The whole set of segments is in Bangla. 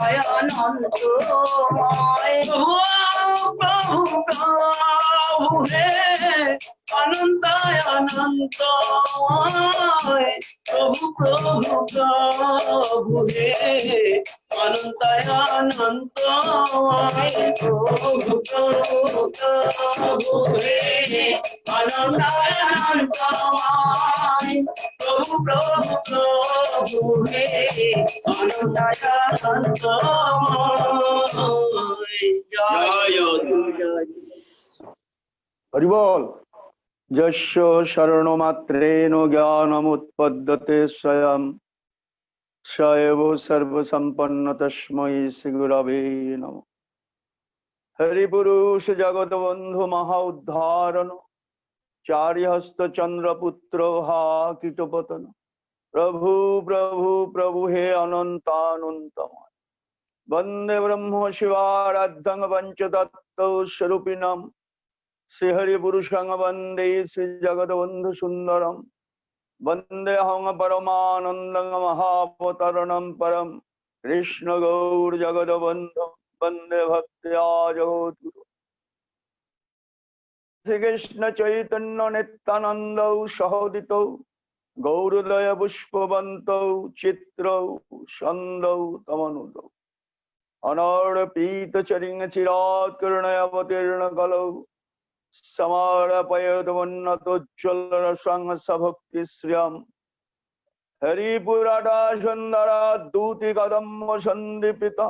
আনন্দময় প্রভু প্রভু হে অনন্তায় অনন্তময় প্রভু প্রভু প্রভু হে অনন্তায় অনন্তময় প্রভু প্রভু প্রভু হে অনন্তায় অনন্তময় প্রভু প্রভু প্রভু হে অনন্তায় অনন্তময় জয় জয় হরি বল। যস্য শরণমাত্রেণ জ্ঞানমুৎপদ্যতে স্বয়ং স এব সর্বসম্পন্ন তস্मै শ্রী গুরবে নমঃ। হরিপুরুষ জগৎবন্ধু মহা উদ্ধারণ চারিহস্ত চন্দ্রপুত্র হা কীটপতন প্রভু প্রভু প্রভু হে অনন্তানন্তময় বন্দে ব্রহ্ম শিবারাধ্যং পঞ্চতত্ত্ব স্বরূপিণম শ্রীহরিপুরুষং বন্দে শ্রী জগৎবন্ধু সুন্দরম বন্দেহং পরমানন্দং মহাবতরণম পরম কৃষ্ণ গৌর জগৎবন্ধু বন্দে ভক্ত্যা জগদ্গুরু শ্রীকৃষ্ণ চৈতন্য নিত্যানন্দ সহোদিত গৌরদয় পুষ্পবন্ত চিত্র ছন্দ তমনুদ অনর্পিত চরিং চিরাৎ করুণয় অবতীর্ণ কলৌ সমারপয়দমন্নতোজ্জ্বল রসং সভক্তি শ্রিয়ম হরিপুরাটা সুন্দরা দূতি কদম্ব সন্দীপিত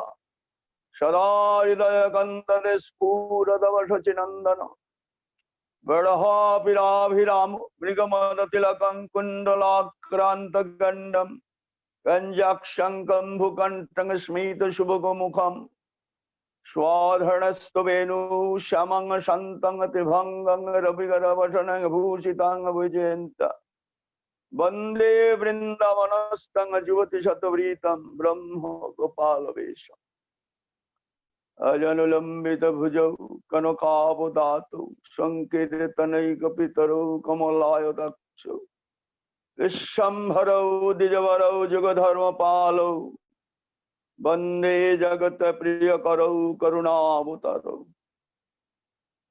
সদা হৃদয় কন্দরে স্ফুরদবশচিনন্দন বড়হাপিরাভিরাম মৃগমদ তিলকং কুণ্ডলাক্রান্ত গণ্ডম গঞ্জাক্ষং কম্ভুকণ্ঠং স্মিত শুভগোমুখম স্বাধর্ণস্তু বেণু শ্যামং শান্তং ত্রিভঙ্গং রবিগরভূষণং ভূষিতাং ভুজয়ন্ত বন্দে বৃন্দাবনস্থং যুবতি শতবৃতম ব্রহ্ম গোপালবেশম অজনুলম্বিত ভুজৌ কনকাবদাতৌ সংকীর্তনৈকপিতরৌ কমলায়তাক্ষৌ বিশ্বম্ভরৌ দ্বিজবরৌ যুগধর্মপালৌ বন্দে জগত প্রিয় করৌ করুণাবতারৌ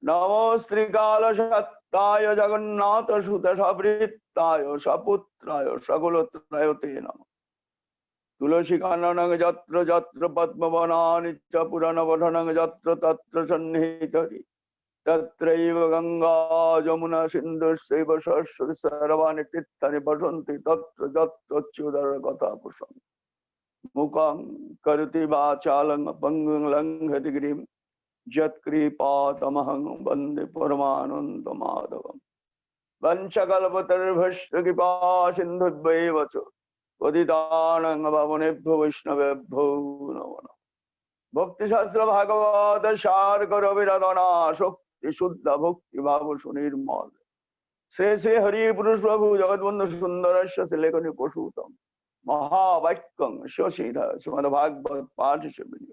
নমো শ্রীকাল সত্তায় জগন্নাথ সুত সবৃত্তায় সপুত্রায় সকুলত্রয়তে নমঃ তুলসী কাননং যত্র যত্র পদ্মবনানি চ পুরাণপঠনং যত্র তত্র সন্নিহিতরি তত্রৈব গঙ্গা যমুনা সিন্ধুশ্চৈব সরস্বতী সর্বাণি তীর্থানি পঠন্তি তত্র যত্রচ্যুদর কথা প্রসঙ্গ মুখং করতি বাচালং পঙ্গুং লঙ্ঘতি গিরিম যৎকৃপাতমহং বন্দে পরমানন্দ মাধবম বঞ্চকল্পতরুভ্যশ্চ কৃপা সিন্ধুভ্যৈব চ পতিতানাং পাবনেভ্যো বৈষ্ণবেভ্যো নমো নমঃ। ভক্তিশাস্ত্র ভাগবত সার করবিরদনা শক্তি শুদ্ধ ভক্তি ভাব সুনির্মল শ্রী শ্রী হরি পুরুষ প্রভু জগৎবন্ধু সুন্দরস্য লেখনী পশুতম মহাবাক্যং শশীধ শ্রীমদ ভাগবত পাঠ সেবনী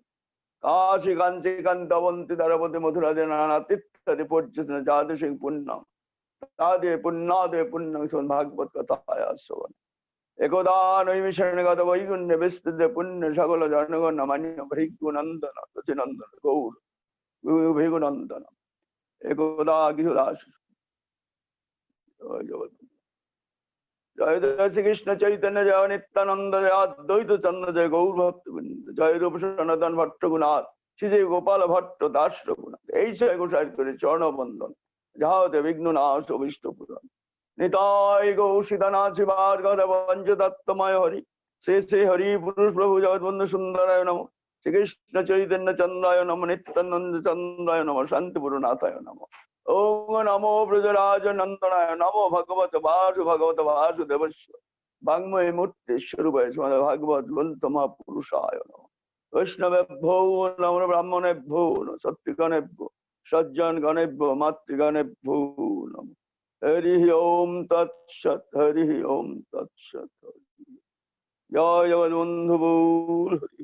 কাশী কাঞ্চী কান্তবন্তী দ্বারপতি মথুরা নানা তীর্থদি পর্যটন যাদে সিং পুণ্যম তাদে পুণ্যাদে পুণ্যং শ্রীমদ ভাগবত কথায় শ্রবণ একদা নৈমিষণগত বৈকুণ্ঠে বিস্তৃত পুণ্য সকল জনগণ মান্য ভৃগুনন্দন সচিনন্দন গৌর ভৃগুনন্দন একদা গৃহদাস জয় জয় শ্রীকৃষ্ণ চৈতন্য জয় নিত্যানন্দ জয় অদ্বৈত চন্দ্র জয় গৌর ভক্তবৃন্দ জয় রূপ সনাতন ভট্ট গুণাথ শ্রী জয় গোপাল ভট্ট দাস রঘুনাথ এই ছয় গোসাই করে চরণবন্দন যাহতে বিঘ্ন নাশ অভিষ্ট পূরণ নিতাই গৌসিদানাথ শিবার গর পঞ্চতত্ত্বময় হরি শ্রী শ্রী হরি পুরুষ প্রভু জগৎবন্ধু সুন্দরায় নম শ্রীকৃষ্ণ চৈতন্য চন্দ্রায় নম নিত্যানন্দ চন্দ্রায় নম শান্তিপুরনাথায় নম ওম নমো ব্রজরাজ নন্দনায় নমো ভগবত বাসুদেবস্য বাংময় মূর্তি স্বরূপায় শ্রীমদ ভাগবত গ্রন্থ মহাপুরুষায় নম বৈষ্ণবেভ্যো নমো ব্রাহ্মণেভ্যো সত্ত্বিগণেভ্যো সজ্জন গণেভ্যো মাতৃগণেভ্যো নম হরি ওম তৎসৎ হরি ওম তৎসৎ জয় জগৎবন্ধু বল হরি।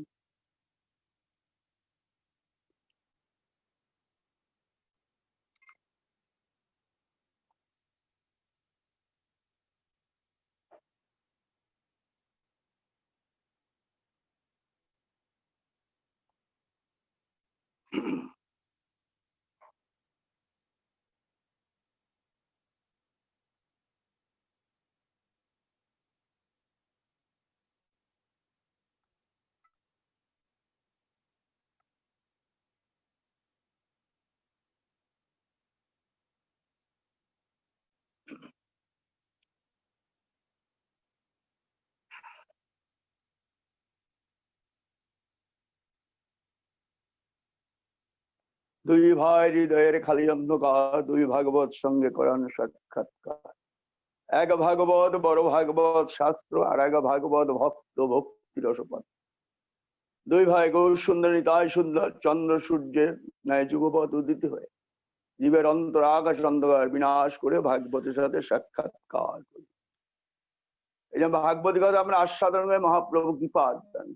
দুই ভাই হৃদয়ের খালি অন্ধকার, দুই ভাগবত সঙ্গে করান সাক্ষাৎকার। এক ভাগবত বড় ভাগবত শাস্ত্র, আর এক ভাগবত ভক্ত ভক্তি রসপাত। দুই ভাই গৌর সুন্দর নিতাই সুন্দর, চন্দ্র সূর্যের ন্যায় যুগপথ উদিত হয়ে জীবের অন্তর আকাশ অন্ধকার বিনাশ করে ভাগবতের সাথে সাক্ষাৎকার করি। এই যে ভাগবতী কথা আমরা আস্বাদন করে মহাপ্রভু কৃপা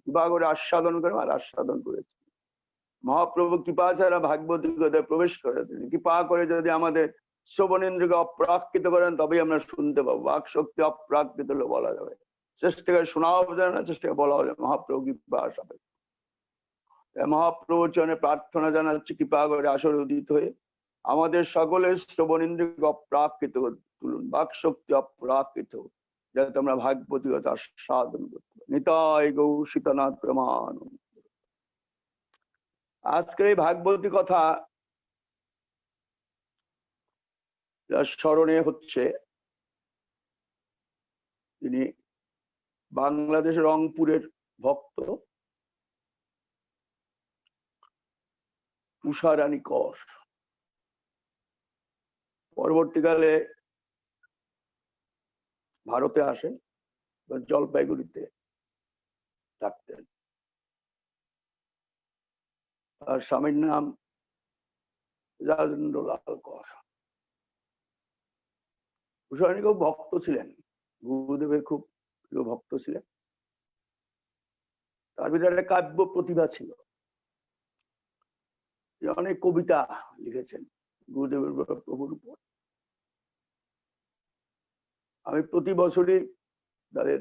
কৃপা করে আস্বাদন করে আর আস্বাদন করেছি। মহাপ্রভু কৃপা ছাড়া ভাগবতী কথায় প্রবেশ করে তিনি কৃপা করে যদি আমাদের শ্রবণেন্দ্রকে অপ্রাকৃত করেন তবেই আমরা শুনতে পাবো। বাক শক্তি অপ্রাকৃত হলে বলা যাবে, চেষ্টাকে শোনাও যায় না, চেষ্টাকে বলা হবে মহাপ্রভু কৃপা সাপে। মহাপ্রভুর চরণে প্রার্থনা জানাচ্ছি কৃপা করে আসর উদিত হয়ে আমাদের সকলের শ্রবণেন্দ্রকে অপ্রাকৃত তুলুন, বাক শক্তি অপ্রাকৃত, যাতে আমরা ভাগবতী কথা সাধন করতে পারি। নিতাই গৌর সীতানাথ প্রমাণ। আজকের এই ভাগবতী কথা স্মরণে হচ্ছে, তিনি বাংলাদেশের রংপুরের ভক্ত উষারানী কর। পরবর্তীকালে ভারতে আসেন, জলপাইগুড়িতে থাকতেন। তার স্বামীর নাম রাজেন্দ্রলাল কর। উষারানী খুব ভক্ত ছিলেন, গুরুদেবের খুব প্রিয় ভক্ত ছিলেন। তার ভিতরে একটা কাব্য প্রতিভা ছিল, অনেক কবিতা লিখেছেন গুরুদেবের প্রভুর উপর। আমি প্রতি বছরই তাদের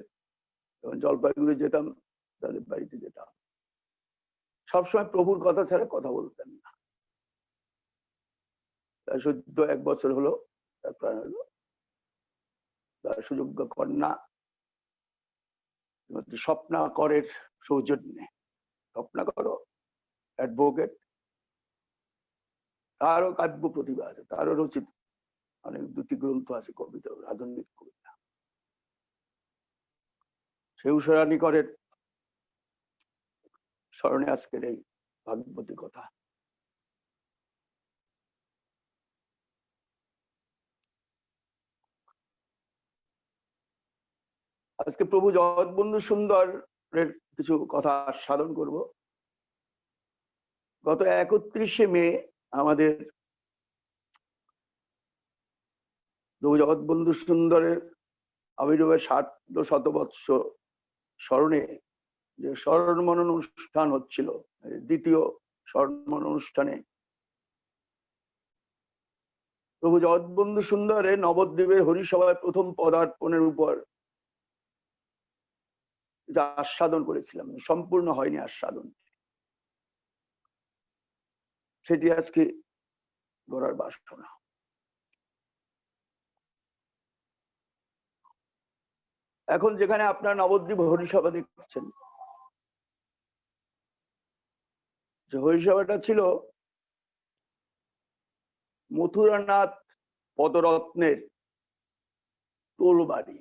যখন জলপাইগুড়ি যেতাম, তাদের বাড়িতে যেতাম। সবসময় প্রভুর কথা ছাড়া কথা বলতেন না। তার সদ্য 1 বছর হলো তার প্রাণ হলো। তার সুযোগ্য কন্যা স্বপ্না করের সৌজন্যে, স্বপ্না কর অ্যাডভোকেট, তারও কাব্য প্রতিভা আছে, তারও রচিত অনেক 2টি গ্রন্থ আছে কবিতা, আধুনিক কবিতা। সেই উষারানী করের স্মরণে আজকের এই ভাগবতী কথা। আজকে প্রভু জগৎবন্ধু সুন্দরের কিছু কথা সাধন করব। গত 31শে মে আমাদের প্রভু জগৎবন্ধু সুন্দরের আবির্ভাবের 60 স্মরণে যে স্মরণ মনন অনুষ্ঠান হচ্ছিল, দ্বিতীয় স্মরণ মনন অনুষ্ঠানে প্রভু জগৎবন্ধু সুন্দরের নবদ্বীপের হরিসভায় প্রথম পদার্পণের উপর যা আস্বাদন করেছিলাম, সম্পূর্ণ হয়নি আস্বাদন, সেটি আজকে গড়ার বাসনা। এখন যেখানে আপনার নবদ্বীপ হরিসভা দেখছেন, যে হরিসভাটা ছিল মথুরানাথ পদরত্নের টোলবাড়ি।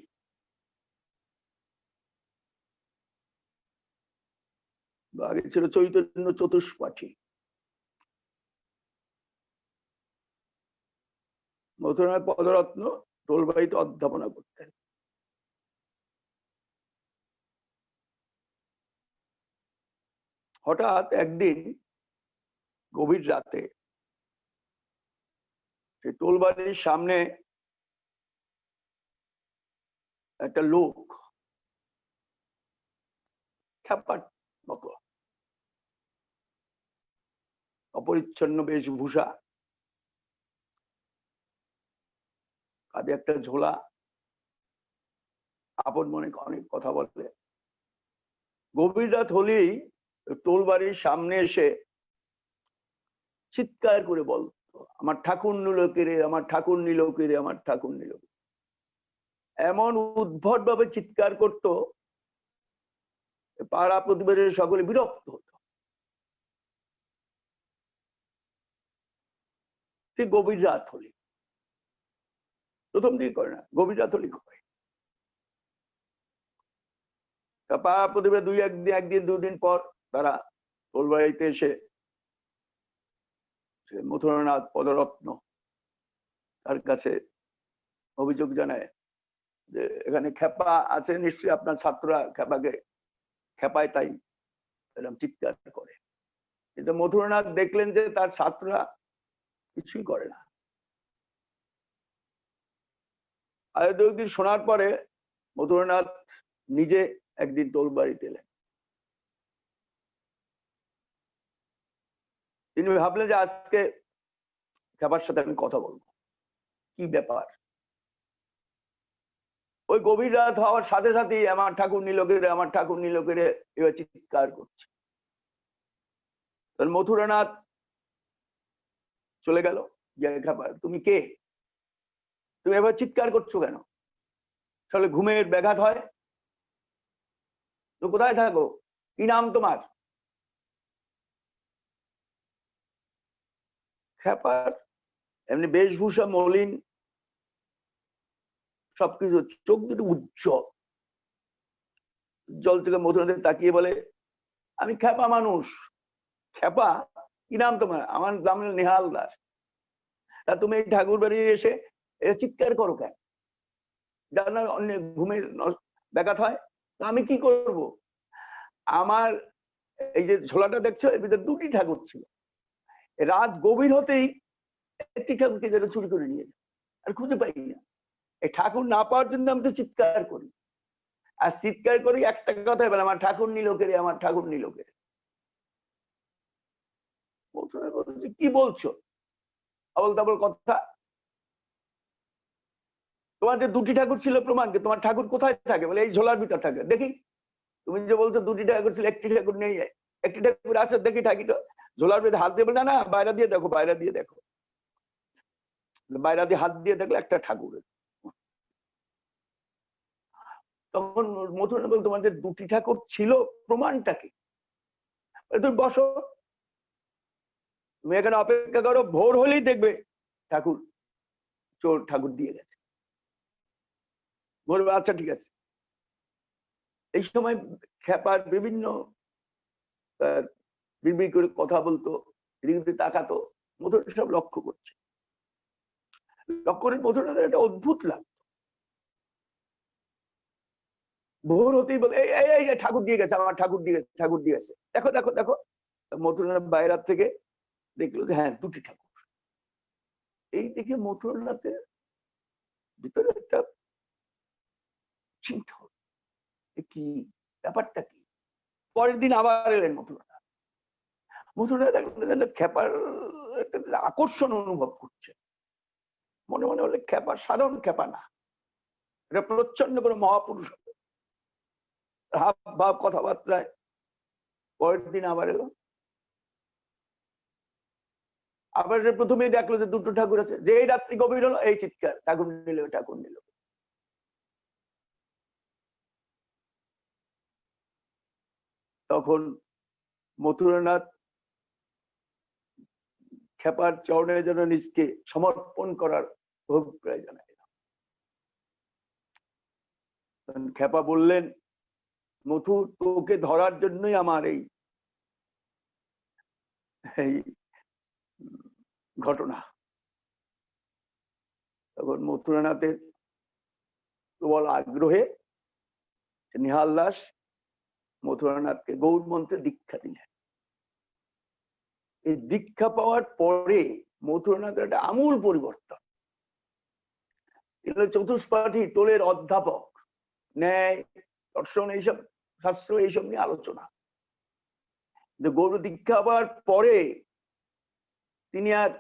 আগে ছিল চৈতন্য চতুষ্পাঠী। মথুরানাথ পদরত্ন টোলবাড়িতে অধ্যাপনা করতেন। হঠাৎ একদিন গভীর রাতে সেই টোলবাড়ির সামনে একটা লোক, খ্যাপাট মতো, অপরিচ্ছন্ন বেশভূষা, কাঁধে একটা ঝোলা, আপন মনে অনেক কথা বলে। গভীর রাত হলেই টোলবাড়ির সামনে এসে চিৎকার করে বলতো, আমার ঠাকুর নিল কেড়ে, আমার ঠাকুর নিল কেড়ে, আমার ঠাকুর নিল। এমন উদ্ভট ভাবে চিৎকার করত, পাড়া প্রতিবেশীর সকলে বিরক্ত হতো। ঠিক গভীর রাত হলে, প্রথম দিকে করে না, গভীর রাত হলে করে। পাড়া প্রতিবেশী একদিন দুদিন পর তারা ওর বাড়িতে এসে মথুরানাথ পদরত্ন তার কাছে অভিযোগ জানায় যে এখানে খেপা আছে, নিশ্চয়ই আপনার ছাত্ররা খেপাকে খেপায়, তাই এরকম চিৎকার করে। কিন্তু মথুরানাথ দেখলেন যে তার ছাত্ররা কিছুই করে না। আর দুদিন শোনার পরে মথুরানাথ নিজে একদিন তোর বাড়িতে এলেন। তিনি ভাবলেন যে আজকে খেপার সাথে আমি কথা বলবো, কি ব্যাপার। ওই গভীর রাত হওয়ার সাথে সাথেই আমার ঠাকুর নিল কেড়ে, আমার ঠাকুর নিল কেড়ে এবার চিৎকার করছে। মথুরানাথ চলে গেল, খেপা তুমি কে, তুমি এবার চিৎকার করছো কেন, তাহলে ঘুমের ব্যাঘাত হয়, তো কোথায় থাকো, কি নাম তোমার। খেপার এমনি বেশভূষা মলিন, সবকিছু, চোখ দুটো উজ্জ্বল জল থেকে মথুরানাথ তাকিয়ে বলে, আমি খেপা মানুষ। খেপা, কি নাম তোমার। আমার নাম নেহাল দাস। তা তুমি এই ঠাকুর বাড়ি এসে চিৎকার করো কেন, যার না অন্য ঘুমের ব্যাঘাত হয়। আমি কি করব, আমার এই যে ঝোলাটা দেখছো এর ভিতরে দুটি ঠাকুর ছিল, রাত গভীর হতেই একটি ঠাকুরকে যেন চুরি করে নিয়ে যায়, আর খুঁজে পাই না। এই ঠাকুর না পাওয়ার জন্য আমি তো চিৎকার করি, আর চিৎকার করি একটা কথাই বলে, আমার ঠাকুর নিল কেড়ে, আমার ঠাকুর নিল কেড়ে। কি বলছো আবল তাবল কথা, তোমার যে দুটি ঠাকুর ছিল প্রমাণ কি, তোমার ঠাকুর কোথায় থাকে, বলে এই ঝোলার ভিতর থাকে। দেখি, তুমি যে বলছো দুটি ঠাকুর ছিল, একটি ঠাকুর নেই, একটি ঠাকুর আছে, দেখি ঠাকুরটা ঝোলার ভিতরে হাত দেবে, না না বাইরে দিয়ে দেখো, বাইরে দিয়ে দেখো। বাইরে দিয়ে হাত দিয়ে দেখলে একটা ঠাকুর। তখন মথুরানাথ বল, তোমাদের দুটি ঠাকুর ছিল, প্রমাণটা কি, তুমি বসো, তুমি এখানে অপেক্ষা করো, ভোর হলেই দেখবে ঠাকুর চোর ঠাকুর দিয়ে গেছে। বলবে আচ্ছা ঠিক আছে। এই সময় খেপার বিভিন্ন বিড়বিড় করে কথা বলতো, এদিকে তাকাতো, মথুরানাথ সব লক্ষ্য করছে। লক্ষ্য করে মথুরানাথের একটা অদ্ভুত লাগতো। ভোর হতেই বলে, এই ঠাকুর দিয়ে গেছে, আমার ঠাকুর দিয়ে গেছে, ঠাকুর দিয়ে গেছে, দেখো দেখো দেখো। মথুরানাথ বাইরের থেকে দেখলো যে হ্যাঁ দুটি ঠাকুর। এই দেখে মথুরানাথের ভিতরে একটা চিন্তা হলো, কি ব্যাপারটা কি। পরের দিন আবার এলেন মথুরানাথ। মথুরানাথ খেপার একটা আকর্ষণ অনুভব করছে, মনে মনে হলে খেপা সাধারণ খেপা না, এটা প্রচ্ছন্ন কোনো মহাপুরুষ হবে, হাব ভাব কথাবার্তায়। পরের দিন আবার এলো, আবার প্রথমেই দেখলো যে দুটো ঠাকুর আছে। যে এই রাত্রি গভীর হলো, এই চিৎকার, ঠাকুর নিল, ঠাকুর নিল। তখন মথুরানাথ খেপার চরণে যেন নিজকে সমর্পণ করার অভিপ্রায় জানায়। খেপা বললেন, মথু তোকে ধরার জন্যই আমার এই ঘটনা। তখন মথুরানাথের প্রবল আগ্রহে নিহাল দাস মথুরানাথকে গৌর মন্ত্রে দীক্ষা দিলেন। এই দীক্ষা পাওয়ার পরে মথুরানাথের একটা আমূল পরিবর্তন। চতুষ্পাঠী টোলের অধ্যাপক, ন্যায় দর্শন এইসব শাস্ত্র এইসব নিয়ে আলোচনা। গৌর দীক্ষা পাওয়ার পরে তিনি আর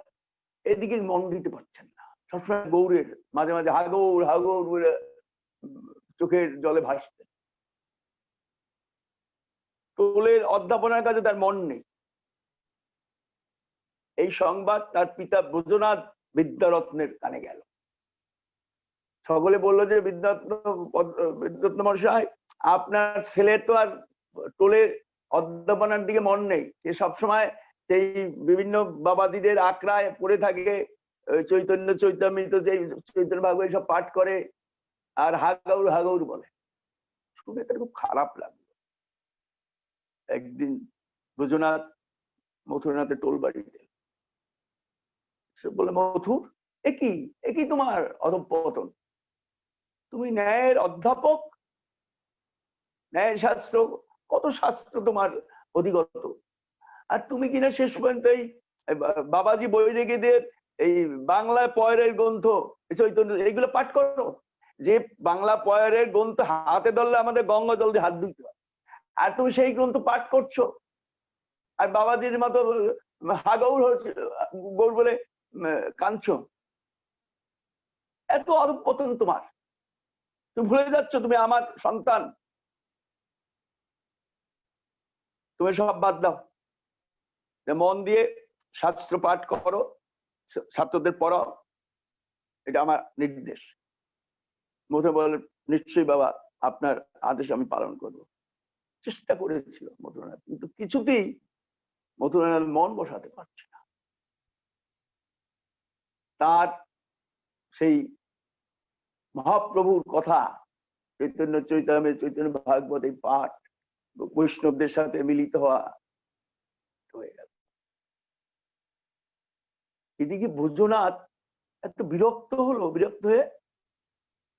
এদিকে মন দিতে পারছেন না, সবসময় গৌরের মাঝে মাঝে হাগৌর হাগৌর বলে চোখের জলে ভাসতেন। টোলের অধ্যাপনার কাছে তার মন নেই। এই সংবাদ তার পিতা ব্রজনাথ বিদ্যারত্নের কানে গেল। সকলে বললো যে বিদ্যারত্ন মশাই, আপনার ছেলে তো আর টোলে অধ্যাপনার দিকে মন নেই, সে সবসময় সেই বিভিন্ন বাবাজিদের আখড়ায় পড়ে থাকে, চৈতন্য চৈতামৃত যে চৈতন্য ভাগবত সব পাঠ করে আর হাগাউর হাগাউর বলে। শুনে তার খুব খারাপ লাগলো। একদিন ব্রজনাথ মথুরানাথের টোল বাড়িতে সে বলে, মথুর, একই তোমার অধঃপতন, তুমি ন্যায়ের অধ্যাপক, ন্যায় শাস্ত্র, কত শাস্ত্র তোমার অধিগত, আর তুমি কিনা শেষ পর্যন্ত এই বাবাজি বৈরাগীদের এই বাংলা পয়ের গ্রন্থ চৈতন্য এইগুলো পাঠ করো, যে বাংলা পয়ের গ্রন্থ হাতে ধরলে আমাদের গঙ্গা জল দিয়ে হাত ধুইতে হয়, আর তুমি সেই গ্রন্থ পাঠ করছো, আর বাবাজির মতো হাগৌর গৌর বলে কাঁদছো। এত অধঃপতন তোমার, তুমি ভুলে যাচ্ছ তুমি আমার সন্তান, তুমি সব বাদ দাও, মন দিয়ে শাস্ত্র পাঠ করো, ছাত্রদের পড়াও, এটা আমার নির্দেশ। মথুরা বলে, নিশ্চয়ই বাবা, আপনার আদেশ আমি পালন করব। চেষ্টা করেছিল মথুরানাথ, কিন্তু কিছুতেই মথুরানাথ মন বসাতে পারছে না। তার সেই মহাপ্রভুর কথা, চৈতন্য চৈতামৃত, চৈতন্য ভাগবত এই পাঠ, বৈষ্ণবদের সাথে মিলিত হওয়া হয়ে গেল। এদিকে ব্রজনাথ এত বিরক্ত হলো, বিরক্ত হয়ে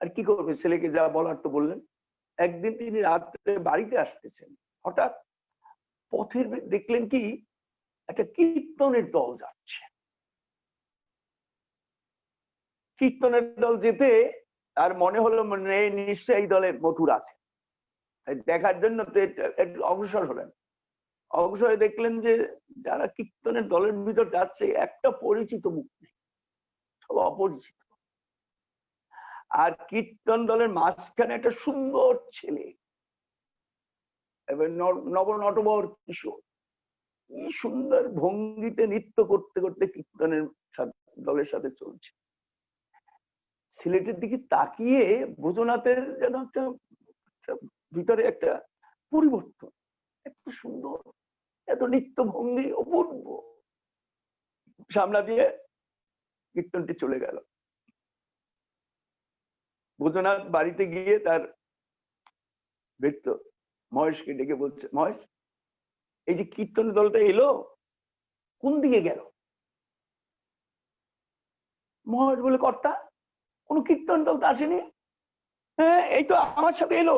আর কি করবে, ছেলেকে যা বলার তো বললেন। একদিন তিনি রাত্রে বাড়িতে আসতেছেন, হঠাৎ পথের দেখলেন কি একটা কীর্তনের দল যাচ্ছে। কীর্তনের দল যেতে আর মনে হলো নিশ্চয়ই এই দলে মথুর আছে, দেখার জন্য একটু অগ্রসর হলেন। অগ্রসরে দেখলেন যে যারা কীর্তনের দলের ভিতর যাচ্ছে একটা পরিচিত মুখ নেই, সব অপরিচিত। আর কীর্তন দলের মাঝখানে একটা সুন্দর ছেলে, নবনটবর কিশোর, কি সুন্দর ভঙ্গিতে নৃত্য করতে করতে কীর্তনের দলের সাথে চলছে। ছেলেটির দিকে তাকিয়ে ব্রজনাথের যেন একটা ভিতরে একটা পরিবর্তন, এত সুন্দর, এত নৃত্য ভঙ্গি অপূর্ব, সামনা দিয়ে কীর্তনটি চলে গেল। ব্রজনাথ বাড়িতে গিয়ে তার ভৃত্য মহেশকে ডেকে বলছে, মহেশ, এই যে কীর্তন দলটা এলো, কোন দিকে গেল? মহেশ বলে, কর্তা, কোন কীর্তন দল তো আসেনি। হ্যাঁ, এই তো আমার সাথে এলো,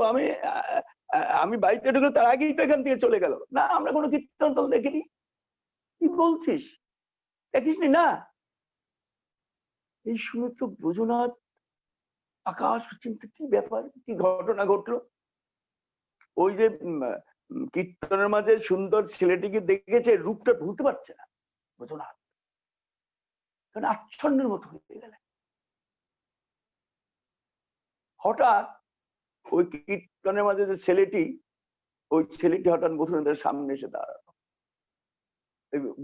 আমি বাড়িতে ঢুকলো তার আগেই তো এখান থেকে চলে গেল। না, আমরা কোনো কীর্তন দল দেখিনি। কি বলছিস, দেখিসনি? না। এই শুনে তো ব্রজনাথ আকাশ চিন্তা, কি ব্যাপার, কি ঘটনা ঘটলো। ওই যে কীর্তনের মাঝে সুন্দর ছেলেটিকে দেখেছে, রূপটা ভুলতে পারছে না ব্রজনাথ, কারণ আচ্ছন্নের মতো হয়ে গেলেন। হঠাৎ ওই কীর্তনের মাঝে যে ছেলেটি, ওই ছেলেটি হঠাৎ মথুরানাথের সামনে এসে দাঁড়ালো,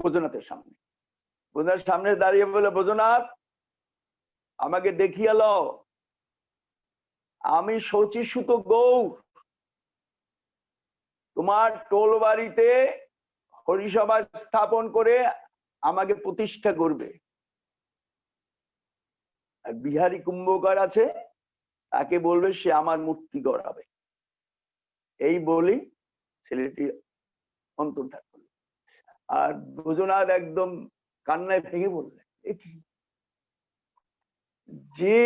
ব্রজনাথের সামনে। ব্রজনাথের সামনে দাঁড়িয়ে বলে, ব্রজনাথ, আমাকে দেখিয়ে লও, আমি শচীসুত গৌর, তোমার টোল বাড়িতে হরিসভা স্থাপন করে আমাকে প্রতিষ্ঠা করবে। আর বিহারী কুম্ভকার আছে, তাকে বলবে সে আমার মূর্তি গড়াবে। এই বলি ছেলেটি অন্তর্ধান করল। আর ব্রজনাথ একদম কান্নায় ভেঙে বললেন, যে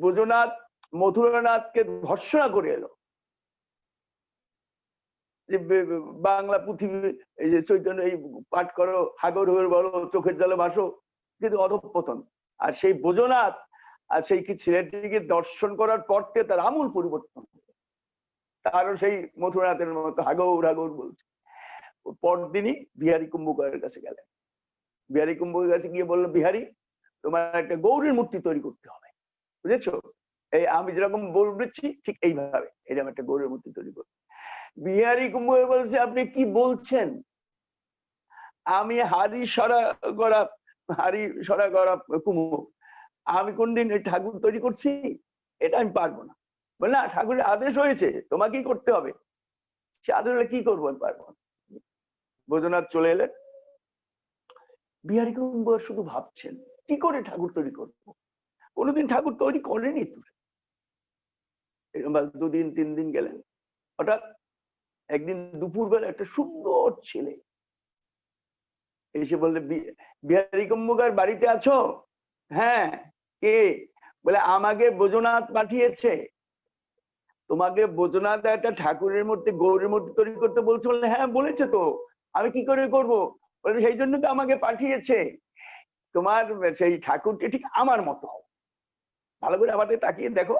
ব্রজনাথ মথুরানাথকে ধর্ষণা করে এলো, যে বাংলা পৃথিবী এই যে চৈতন্য এই পাঠ করো, হাগর হয়ে বলো, চোখের জলে ভাসো, কিন্তু অধঃপতন। আর সেই ব্রজনাথ আর সেই কি ছেলেটিকে দর্শন করার পর থেকে তার আমূল পরিবর্তন, তারও সেই মথুরানাথের মতো হাগৌর হাগৌর বলছে। পরদিনই বিহারী কুম্ভকারের কাছে গেলেন। বিহারী কুম্ভকারের কাছে গিয়ে বললো, বিহারী, তোমার একটা গৌরের মূর্তি তৈরি করতে হবে, বুঝেছো? এই আমি যেরকম বলছি ঠিক এইভাবে এরকম একটা গৌরের মূর্তি তৈরি করতে। বিহারী কুম্ভকার বলছে, আপনি কি বলছেন? আমি হাড়ি সরা গড়া কুমো, আমি কোনদিন ঠাকুর তৈরি করছি? এটা আমি পারবো না। বলে না, ঠাকুরের আদেশ হয়েছে, তোমাকেই করতে হবে। সে আদেশ হলে কি করবো, আমি পারবো না। বৈদ্যনাথ চলে এলেন। বিহারী কুম্ভার শুধু ভাবছেন কি করে ঠাকুর তৈরি করবো, কোনোদিন ঠাকুর তৈরি করেনি তো। এরকম 2 দিন 3 দিন গেলেন। হঠাৎ একদিন দুপুরবেলা একটা সুন্দর ছেলে এসে বললে, বিহারী কুম্ভকার বাড়িতে আছো? হ্যাঁ। কে? বলে আমাকে বৈদ্যনাথ পাঠিয়েছে, তোমাকে বৈদ্যনাথ একটা ঠাকুরের মূর্তি, গৌরের মূর্তি তৈরি করতে বলছে। বলে হ্যাঁ বলেছে তো, আমি কি করে করব? বলে সেই জন্য তো আমাকে পাঠিয়েছে, তোমার সেই ঠাকুরটি ঠিক আমার মতো। ভালো করে আমাকে তাকিয়ে দেখো,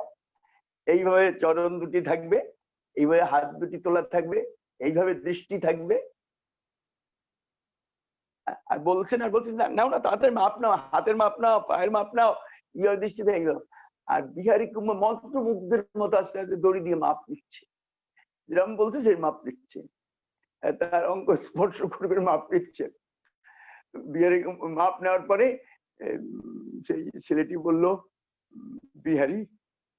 এইভাবে চরণ দুটি থাকবে, এইভাবে হাত দুটি তোলা থাকবে, এইভাবে দৃষ্টি থাকবে। আর বলছেন নাও না, তাড়াতাড়ি মাপ নাও, হাতের মাপ নাও, পায়ের মাপ নাও, ইয়ার দৃষ্টি থেকে গেল। আর বিহারী কুম্ভ মন্ত্রমুগ্ধের মতো আস্তে আস্তে দড়ি দিয়ে মাপ নিচ্ছে, যেরকম বলছে সেই মাপ নিচ্ছে, তার অঙ্গ স্পর্শ করে মাপ নিচ্ছে। বিহারী মাপ নেওয়ার পরে সেই ছেলেটি বলল, বিহারী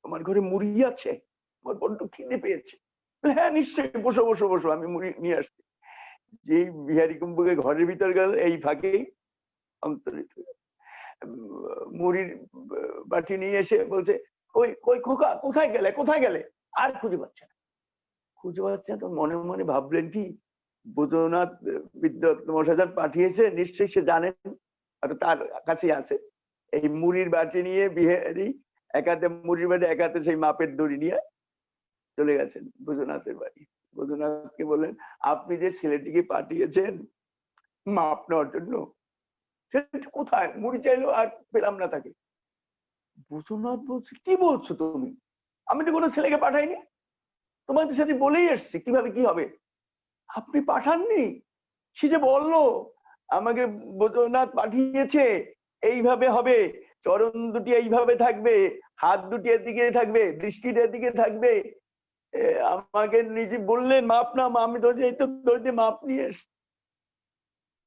তোমার ঘরে মুড়ি আছে? আমার বড্ড খিদে পেয়েছে। হ্যাঁ নিশ্চয়ই, বসো বসো বসো, আমি মুড়ি নিয়ে আসছি। যে বিহারী কুম্ভকে ঘরের ভিতর গেল, এই ফাঁকেই অন্তরিত মুড়ির বাটি নিয়ে এসে বলছে, ওই কই খোকা, কোথায় গেলে কোথায় গেলে? আর খুঁজে পাচ্ছে না, খুঁজে পাচ্ছে না। তো মনে মনে ভাবলেন কি, বৈদ্যনাথ বিদ্যার্থ মশাই পাঠিয়েছে, নিশ্চয়ই সে জানেন, হয়তো তার কাছেই আছে। এই মুড়ির বাটি নিয়ে বিহারী একাতে মুড়ির বাটি, একাতে সেই মাপের দড়ি নিয়ে চলে গেছেন বৈদ্যনাথের বাড়ি। বৈদ্যনাথকে বললেন, আপনি যে ছেলেটিকে পাঠিয়েছেন মাপ নেওয়ার জন্য, ছেলেটি কোথায়? মুড়ি চাইলো আর পেলাম না তাকে। বৈদ্যনাথ বলছে, কি বলছো তুমি? আমি তো কোনো ছেলেকে পাঠাইনি, তোমাদের সাথে বলেই এসছি কিভাবে কি হবে। আপনি পাঠাননি? সে যে বললো আমাকে বৈদ্যনাথ পাঠিয়েছে, এইভাবে হবে, চরণ দুটি এইভাবে থাকবে, হাত দুটি এদিকে থাকবে, দৃষ্টিটা এদিকে থাকবে, আমাকে নিজে বললেন মাপ না, আমি তো এই তো দড়িতে মাপ নিয়ে এসছি।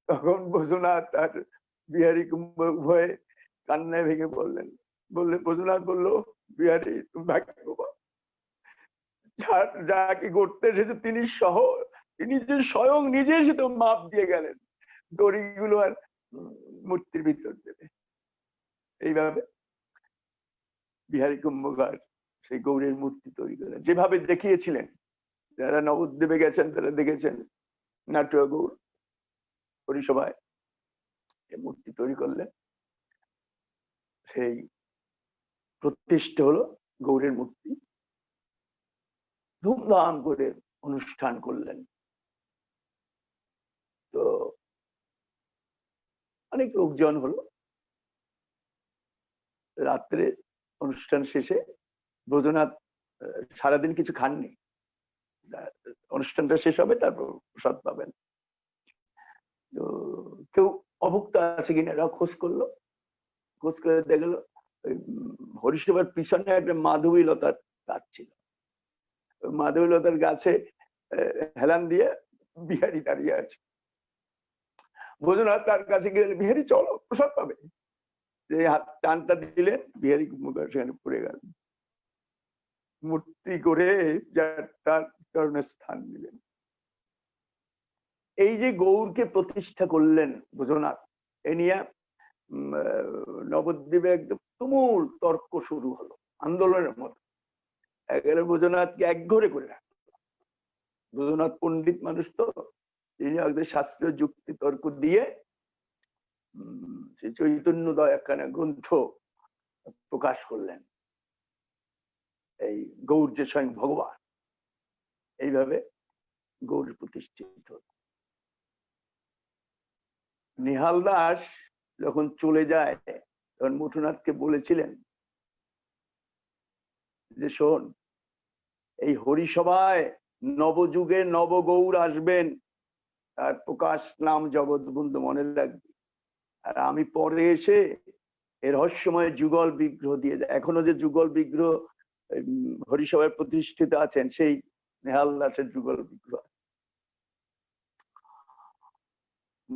তখন বৈদ্যনাথ আর বিহারী কুম্ভ ভয়ে কান্নায় ভেঙে বললেন, বৈদ্যনাথ বললো, বিহারী তুমি ভাগ্যবান, যাকে করতে এসেছে তিনি যে স্বয়ং নিজে এসে তো মাপ দিয়ে গেলেন, দড়িগুলো আর মূর্তির ভিতর দেবে। এইভাবে বিহারী কুম্ভকার সেই গৌরের মূর্তি তৈরি করলেন, যেভাবে দেখিয়েছিলেন। যারা নবদ্বীপে গেছেন তারা দেখেছেন, নাটুয়া গৌর পরিসভায় মূর্তি তৈরি করলেন। সেই প্রতিষ্ঠা হলো গৌরের মূর্তি, ধুমধাম করে অনুষ্ঠান করলেন। তো অনেক লোকজন হলো। রাত্রে অনুষ্ঠান শেষে বৈদ্যনাথ সারাদিন কিছু খাননি, অনুষ্ঠানটা শেষ হবে তারপর প্রসাদ পাবেন। তো কেউ অভুক্ত আছে কিনা এরা খোঁজ করলো, খোঁজ করে দেখলো হরিসভার পিছনে একটা মাধবী লতার গাছ ছিল। মাধবী লতার গাছে হেলান দিয়ে বিহারী দাঁড়িয়ে আছে। বৈদ্যনাথ তার কাছে গেলে, বিহারী চলো প্রসাদ পাবে। যে হাত টানটা দিলেন, বিহারী কুম্ভকার সেখানে পড়ে গেল, মূর্তি করে তার চরণে স্থান দিলেন। এই যে গৌরকে প্রতিষ্ঠা করলেন বৈদ্যনাথ, এ নিয়ে নবদ্বীপে একদম তুমুল তর্ক শুরু হলো, আন্দোলনের মতো। একেবারে বৈদ্যনাথকে একঘরে করে রাখলো। বৈদ্যনাথ পণ্ডিত মানুষ তো, তিনি একদম শাস্ত্রীয় যুক্তি তর্ক দিয়ে চৈতন্যদয় একখানা গ্রন্থ প্রকাশ করলেন, এই গৌর যে স্বয়ং ভগবান। এইভাবে গৌর প্রতিষ্ঠিত হল। নিহাল দাস যখন চলে যায়, তখন মথুনাথকে বলেছিলেন যে শোন, এই হরিসভায় নবযুগে নবগৌর আসবেন, তার প্রকাশ নাম জগৎবন্ধু, মনে রাখবি। আর আমি পরে এসে এর রহস্যময় যুগল বিগ্রহ দিয়ে যায়। এখনো যে যুগল বিগ্রহ হরিসভায় প্রতিষ্ঠিত আছেন, সেই নেহাল দাসের যুগল বিগ্রহ।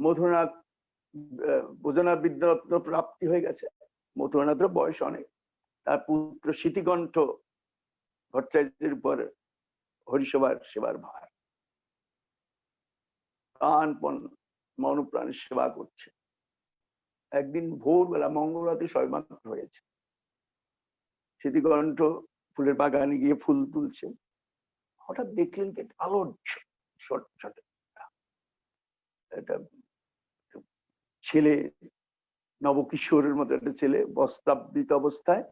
মধুরনাথ বোধনাথ বিদ্যারত্ন প্রাপ্তি হয়ে গেছে। মথুরানাথের বয়স অনেক। তার পুত্র স্মৃতিকণ্ঠ ভট্টাচার্যের উপর হরিসভার সেবার ভার, প্রাণপণ মনপ্রাণ সেবা করছে। একদিন ভোরবেলা মঙ্গলবারী সবেমাত্র হয়েছে, স্মৃতিকণ্ঠ ফুলের বাগানে গিয়ে ফুল তুলছে। হঠাৎ দেখলেন কি আলোর একটা ছেলে, নবকিশোরের মতো একটা ছেলে, বস্ত্রাবৃত অবস্থায়,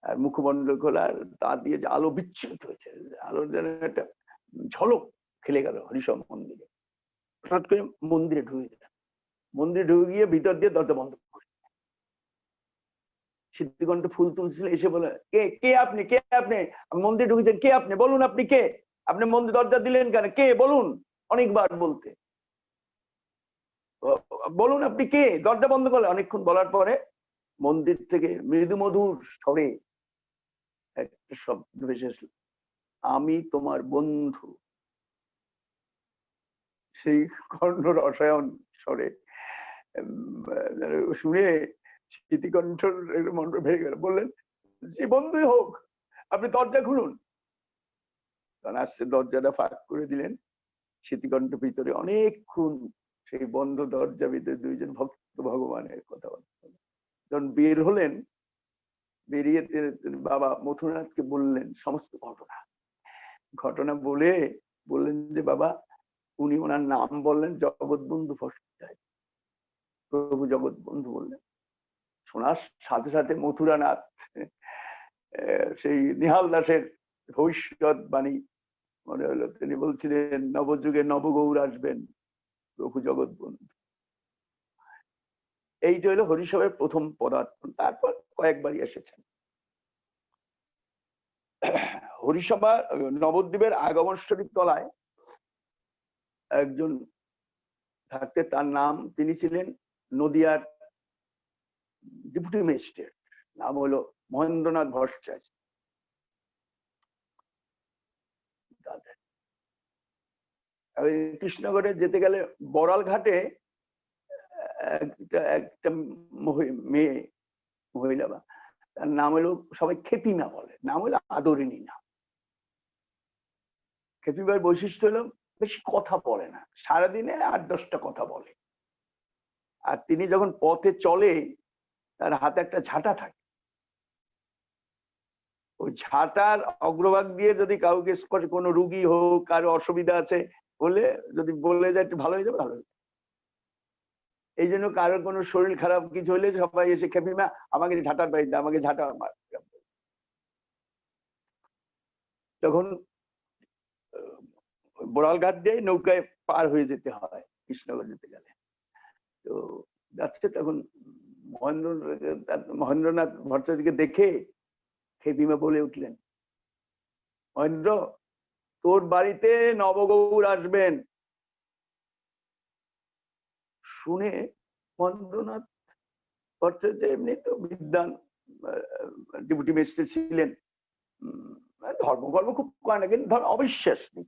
আর মুখমণ্ডল খোলা, আর তা দিয়ে যে আলো বিচ্ছুরিত হয়েছে, আলোর যেন একটা ঝলক খেলে গেল হরিসভ মন্দিরে। হঠাৎ করে মন্দিরে ঢুকে গেলেন, মন্দিরে ঢুকে গিয়ে ভিতর দিয়ে দরজা বন্ধ করে। স্মৃতিকণ্ঠ ফুল তুলছিল, এসে বলে, কে কে আপনি, কে আপনি? মন্দিরে ঢুকেছেন, কে আপনি? বলুন আপনি কে? আপনি মন্দির দরজা দিলেন কেন? কে বলুন? অনেকবার বলতে, বলুন আপনি কে? দরজা বন্ধ করলে। অনেকক্ষণ বলার পরে মন্দির থেকে মৃদু মধুর স্বরে একটা শব্দ ভেসে আসলো, আমি তোমার বন্ধু। সেই কর্ণ রসায়ন স্বরে শুনে স্মৃতিকণ্ঠর মন ভেঙে গেল। বললেন, যে বন্ধুই হোক, আপনি দরজা খুলুন। তখন আসছে, দরজাটা ফাঁক করে দিলেন। স্মৃতিকণ্ঠ ভিতরে অনেকক্ষণ সেই বন্ধ দরজা ভিতরে দুইজন ভক্ত ভগবানের কথা বলছেন। যখন বের হলেন, বেরিয়ে বাবা মথুরানাথকে বললেন সমস্ত ঘটনা বলে বললেন যে বাবা, উনি ওনার নাম বললেন জগৎবন্ধু ভট্টাচার্য, প্রভু জগৎবন্ধু বললেন। শোনার সাথে সাথে মথুরানাথ সেই নিহাল দাসের ভবিষ্যৎবাণী মনে হলো। তিনি বলছিলেন, নবযুগে নবগৌর আসবেন, প্রভু জগৎবন্ধু। এইটা হলো হরিসভার প্রথম পদার্পণ। তারপর কয়েকবারই এসেছেন। হরিসভা নবদ্বীপের আগমনস্থলী তলায় একজন থাকতে, তার নাম, তিনি ছিলেন নদিয়ার ডেপুটি ম্যাজিস্ট্রেট, নাম হলো মহেন্দ্রনাথ ভট্টাচার্য। কৃষ্ণগড়ে যেতে গেলে বড়াল ঘাটে একটা মেয়ে, মহিলা, তার নাম হলো, সবাই খেপিমা বলে, নাম হলো আদরিনী নাম। খেপিমার বৈশিষ্ট্য হলো বেশি কথা বলে না, সারাদিনে 8-10টা কথা বলে। আর তিনি যখন পথে চলে, তার হাতে একটা ঝাঁটা থাকে। ওই ঝাঁটার অগ্রভাগ দিয়ে যদি কাউকে কোনো রুগী হোক, কারো অসুবিধা আছে বলে যদি বলে যায় একটু ভালো হয়ে যাবে, ভালো হয়ে যাবে। এই জন্য কারোর কোনো শরীর খারাপ কিছু হলে সবাই এসে, খেপিমা আমাকে ঝাঁটার বাইর দাও, আমাকে ঝাঁটা। তখন বড়ালঘাট দিয়ে নৌকায় পার হয়ে যেতে হয় কৃষ্ণগড় যেতে গেলে। তো যাচ্ছে, তখন মহেন্দ্রনাথ ভট্টাচার্যকে দেখে খেপিমা বলে উঠলেন, মহেন্দ্র, তোর বাড়িতে নবগৌর আসবেন। শুনে মহেন্দ্রনাথ ভট্টাচার্য এমনি তো বিদ্বান ডেপুটি ম্যাজিস্ট্রেট ছিলেন, ধর্মকর্ম খুব করে না, কিন্তু অবিশ্বাস নেই।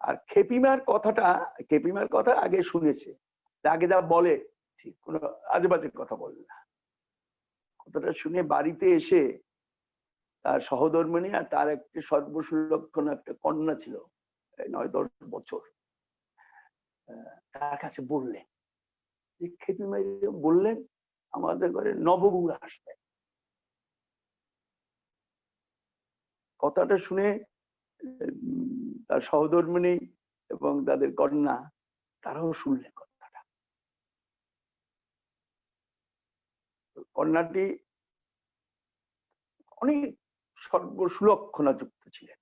আর খেপিমার কথা আগে শুনেছে, আগে যা বলে ঠিক কোনো আজেবাজে কথা বলে না। কথাটা শুনে বাড়িতে এসে তার সহধর্মিণী আর তার একটি সর্বসুলক্ষণ একটা কন্যা ছিল, 9-10 বছর, তার কাছে বললেন, খেপিমা বললেন আমাদের ঘরে নবগৌর আসবে। কথাটা শুনে তার সহধর্মিণী এবং তাদের কন্যা, তারাও শুনলেন কথাটা। কন্যাটি অনেক সর্বসুলক্ষণা যুক্ত ছিলেন।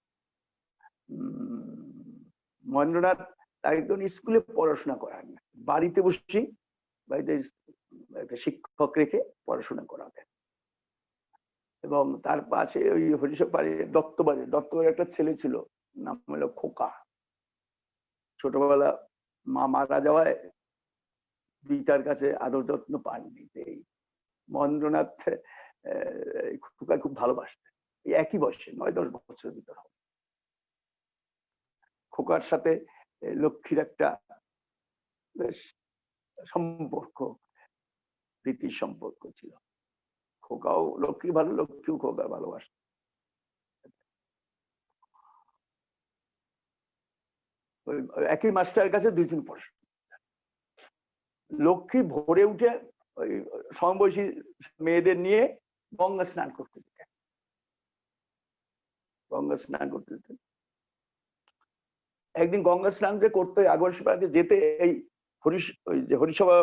মহেন্দ্রনাথ একজন স্কুলে পড়াশোনা করান না, বাড়িতে বসে, বাড়িতে একটা শিক্ষক রেখে পড়াশোনা করাতেন। এবং তার পাশে ওই হরিসভ দত্তবাড়ির একটা ছেলে ছিল, নাম হলো খোকা। ছোটবেলা মা মারা যাওয়ায় পিতার কাছে আদর যত্ন পাননি। এই মহেন্দ্রনাথ খোকা খুব ভালোবাসতেন। একই বয়সে 9-10 বছরের ভিতর হবে। খোকার সাথে লক্ষ্মীর একটা বেশ সম্পর্ক, প্রীতির সম্পর্ক ছিল। খোকাও লক্ষ্মী ভালো, লক্ষ্মীও খোকা ভালোবাসে। ওই একই মাস্টারের কাছে 2 জন পড়ে। লক্ষ্মী ভোরে উঠে ওই সমবয়সী মেয়েদের নিয়ে গঙ্গা স্নান করতে যেতেন, গঙ্গা স্নান করতে যেতেন। একদিন গঙ্গা স্নান যে করতে আগরপাড়াতে যেতে এই ওই যে হরিসভা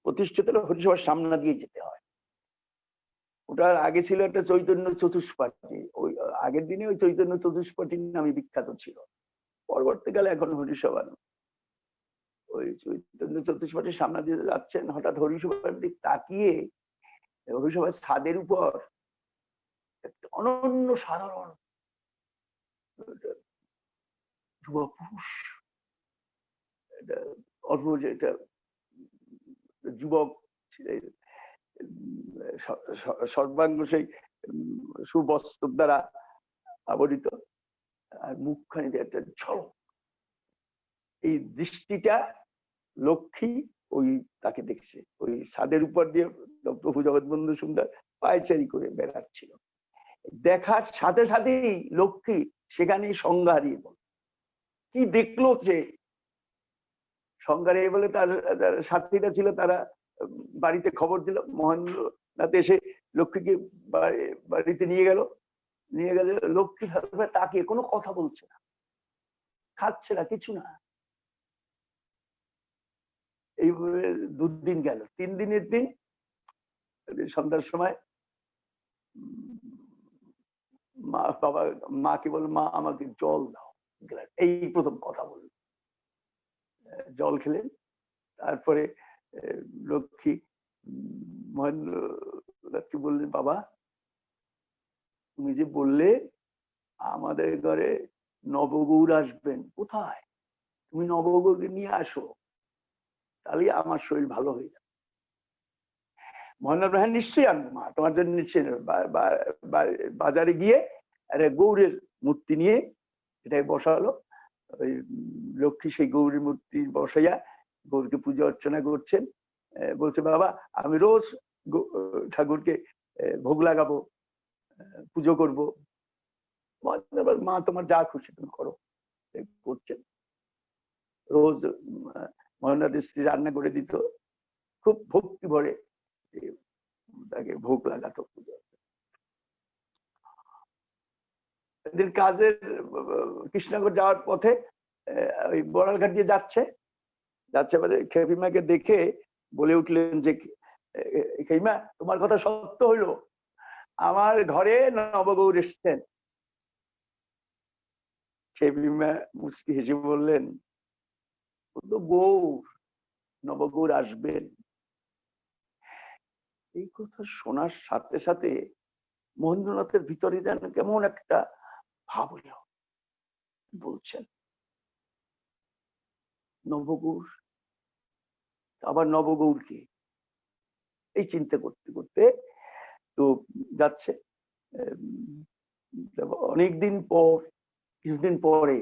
প্রতিষ্ঠিত হরিসভার সামনে দিয়ে যেতে হয়। ওটার আগে ছিল একটা চৈতন্য চতুষ্পাঠী, ওই আগের দিনে ওই চৈতন্য চতুষ্পাঠী নামে বিখ্যাত ছিল, পরবর্তীকালে এখন হরিসভা। ওই চৈতন্য চতুষ্পাঠীর সামনে দিয়ে যাচ্ছেন, হঠাৎ হরিসভার দিক তাকিয়ে হরিসভার ছাদের উপর একটা অনন্য সাধারণ যুবক পুরুষ, অল্প যেটা যুবক সর্বাঙ্গ সেই সুবস্ত্র দ্বারা আবরিত, আর মুখখানি একটা ঝলক। এই দৃষ্টিটা লক্ষ্মী ওই তাকে দেখছে, ওই ছাদের উপর দিয়ে প্রভু জগৎবন্ধু সুন্দর পায়চারি করে বেড়াচ্ছিল। দেখার সাথে সাথেই লক্ষ্মী সেখানে সংজ্ঞা হারিয়ে বল, কি দেখলো যে সংজ্ঞা হারিয়ে বলে তার সাথীরা ছিল, তারা বাড়িতে খবর দিল। মহেন্দ্রনাথ এসে লক্ষ্মীকে বাড়িতে নিয়ে গেল। লক্ষ্মী তাকে কোনো কথা বলছে না, খাচ্ছে না, কিছু না। এইভাবে 2 দিন গেল। 3 দিনের দিন সন্ধ্যার সময় মাকে বলল, মা আমাকে জল দাও। এই প্রথম কথা বলল, জল খেলেন। তারপরে লক্ষ্মী মহেন্দ্রনাথকে বললেন, বাবা তুমি যে বললে আমাদের ঘরে নবগৌর আসবেন, কোথায়? তুমি নবগৌরকে নিয়ে আসো, তাহলে আমার শরীর ভালো হয়ে যাবে। মহেন্দ্র হ্যাঁ নিশ্চয়ই আনবো মা, তোমার জন্য নিশ্চয়ই। বাজারে গিয়ে গৌরের মূর্তি নিয়ে এটাই বসালো। ওই লক্ষ্মী সেই গৌরের মূর্তি বসাইয়া গৌরকে পূজা অর্চনা করছেন। বলছে, বাবা আমি রোজ ঠাকুরকে ভোগ লাগাবো, পুজো করবো। মা তোমার যা খুশি তুমি করো। করছেন। রোজ মহেন্দ্রনাথের স্ত্রী রান্না করে দিত, খুব ভক্তি ভরে তাকে ভোগ লাগাতো পুজো। এদের কাজের কৃষ্ণনগর যাওয়ার পথে ওই বড়ালঘাট দিয়ে যাচ্ছে মানে খেপিমাকে দেখে বলে উঠলেন যে, খেপিমা তোমার কথা সত্য হইলো, আমার ঘরে নবগৌর এসছেন। খেপিমা মুচকি হেসে বললেন, গৌর, নবগৌর আসবেন। এই কথা শোনার সাথে সাথে মহেন্দ্রনাথের ভিতরে যেন কেমন একটা ভাব হইল। বলছেন নবগৌর, আবার নবগৌরকে এই চিন্তা করতে করতে তো যাচ্ছে। অনেকদিন পর, কিছুদিন পরে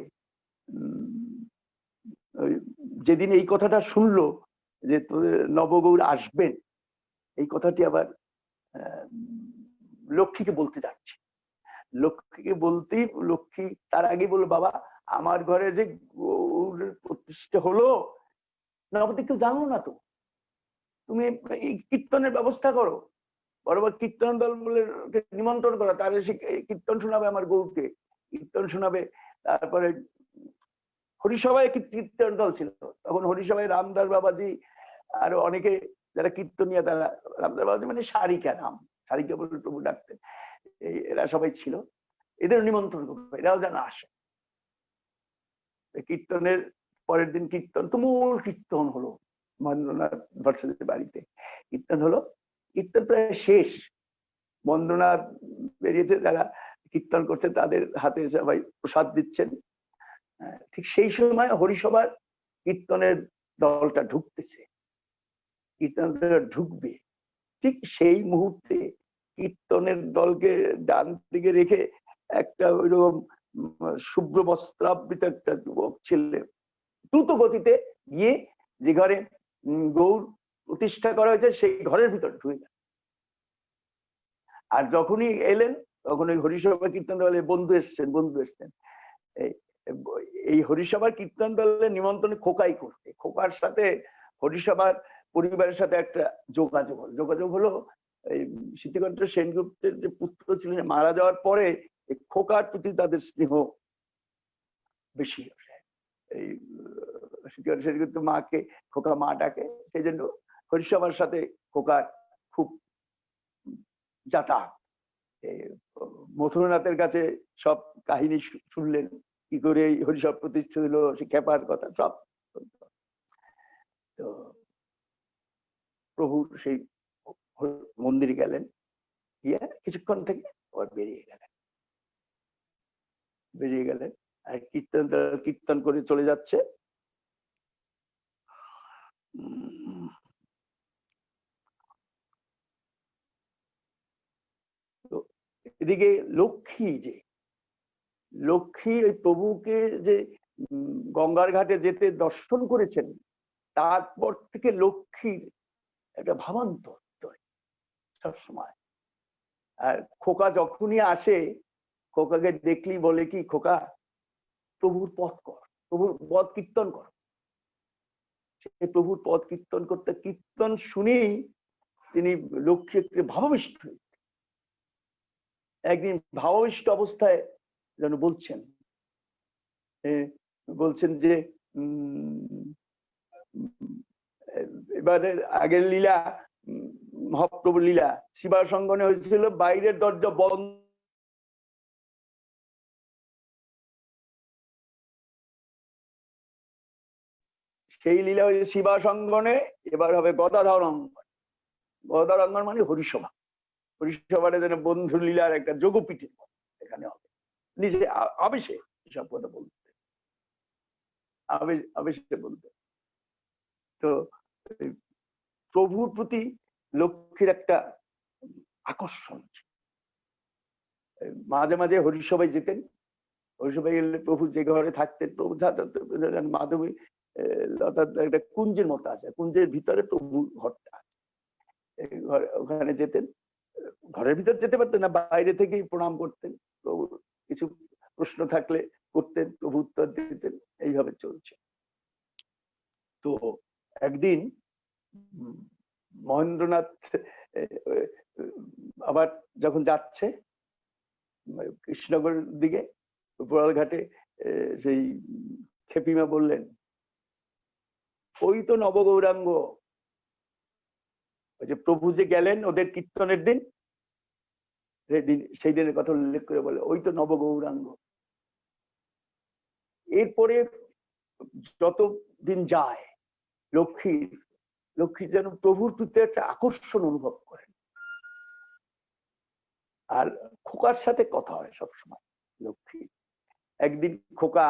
যেদিন এই কথাটা শুনলো যে তোদের নবগৌর আসবেন, এই কথাটি আবার লক্ষ্মীকে বলতে যাচ্ছে। লক্ষ্মীকে বলতেই লক্ষ্মী তার আগে বললো, বাবা আমার ঘরে যে গৌর প্রতিষ্ঠা হলো, নবদ্বীপ কেউ জানো না তো, তুমি এই কীর্তনের ব্যবস্থা করো, বরাবর কীর্তন দল বলে নিমন্ত্রণ করা, তাহলে সে কীর্তন শোনাবে, আমার গৌরকে কীর্তন শোনাবে। তারপরে হরিসভায় কীর্তন দল ছিল তখন, হরিসভায় রামদাস বাবাজি আরো অনেকে যারা কীর্তনিয়া, তারা রামদাস বাবাজি মানে সারিকা নাম, সারিকা বলে প্রভু ডাকতেন, এরা সবাই ছিল। এদের নিমন্ত্রণ করবে, এরাও যেন আসে। কীর্তনের পরের দিন কীর্তন, তুমুল কীর্তন হলো মহেন্দ্রনাথ ভট্টাচার্যের বাড়িতে। কীর্তন হলো, কীর্তন প্রায় শেষ। মহেন্দ্রনাথ বেরিয়েছে, যারা কীর্তন করছে তাদের হাতে সবাই প্রসাদ দিচ্ছেন। ঠিক সেই সময় হরিসভার কীর্তনের দলটা ঢুকতেছে, কীর্তনটা ঢুকবে। ঠিক সেই মুহূর্তে কীর্তনের দলকে ডান দিকে রেখে একটা ওইরকম শুভ্র বস্ত্রাবৃত একটা যুবক ছেলে দ্রুত গতিতে গিয়ে যে ঘরে গৌর প্রতিষ্ঠা করা হয়েছে সেই ঘরের ভিতর ঢুকে গেল। আর যখনই এলেন তখন ওই হরিসভা কীর্তন দলের বন্ধু এসছেন এই হরিসভার কীর্তন দলের নিমন্ত্রণে খোকাই করতে। খোকার সাথে হরিসভার পরিবারের সাথে একটা যোগাযোগ হলো এই সিদ্ধিকণ্ঠ সেনগুপ্তের যে পুত্র ছিলেন মারা যাওয়ার পরে খোকার প্রতি তাদের স্নেহ বেশি। এই সিদ্ধিকণ্ঠ সেনগুপ্ত মাকে খোকা মা ডাকে, সেই জন্য হরিসভার সাথে খোকার খুব যাতায়াত। মথুরানাথের কাছে সব কাহিনী শুনলেন, কি করে এই হরিসভা প্রতিষ্ঠা হলো, সে খেপার কথা সব। তো প্রভুর সেই মন্দিরে গেলেন, গিয়ে কিছুক্ষণ থেকে আবার বেরিয়ে গেলেন আর কীর্তন করে চলে যাচ্ছে। এদিকে লক্ষ্মী ওই প্রভুকে যে গঙ্গার ঘাটে যেতে দর্শন করেছেন, তারপর থেকে লক্ষ্মীর একটা ভাবান্তর সবসময়। আর খোকা যখনই আসে, খোকাকে দেখলি বলে কি, খোকা প্রভুর পথ কর, প্রভুর পথ কীর্তন কর। সে প্রভুর পথ কীর্তন করতে, কীর্তন শুনেই তিনি লক্ষ্মী একটু ভাবাবিষ্ট হয়ে একদিন ভাবাবিষ্ট অবস্থায় যেন বলছেন যে এবারে আগের লীলা, মহাপ্রভুর লীলা শিবা সঙ্গনে হয়েছিল, বাইরের দরজা বন্ধ, সেই লীলা হয়েছে শিবা সঙ্গনে, এবার হবে গদাধর অঙ্গন। গদাধর অঙ্গন মানে হরিসভা। হরিসভাটা যেন বন্ধুর লীলার একটা যোগপীঠের এখানে হবে। নিজে আবেশে এসব কথা বলতে, আবেশে বলতে। তো প্রভুর প্রতি লক্ষ্মীর একটা আকর্ষণ। মাঝে মাঝে হরিসভায় যেতেন, হরিসভায় গেলে প্রভু যে ঘরে থাকতেন, প্রভু মাধবী লতার একটা কুঞ্জের মতো আছে, কুঞ্জের ভিতরে প্রভু ঘরটা আছে, ওখানে যেতেন। ঘরের ভিতর যেতে পারতেন না, বাইরে থেকেই প্রণাম করতেন, প্রভু কিছু প্রশ্ন থাকলে করতেন, প্রভু উত্তর দিতেন, এইভাবে চলছে। তো একদিন মহেন্দ্রনাথ আবার যখন যাচ্ছে কৃষ্ণনগরের দিকে, উপরাল ঘাটে সেই খেপিমা বললেন, ওই তো নবগৌরাঙ্গ। ওই যে প্রভু যে গেলেন ওদের কীর্তনের দিন, সেই দিনের কথা উল্লেখ করে বলে, ওই তো নবগৌরাঙ্গ। এরপরে যত দিন যায়, লক্ষ্মী যেন প্রভুর প্রতি একটা আকর্ষণ অনুভব করেন। আর খোকার সাথে কথা হয় সবসময় লক্ষ্মী। একদিন খোকা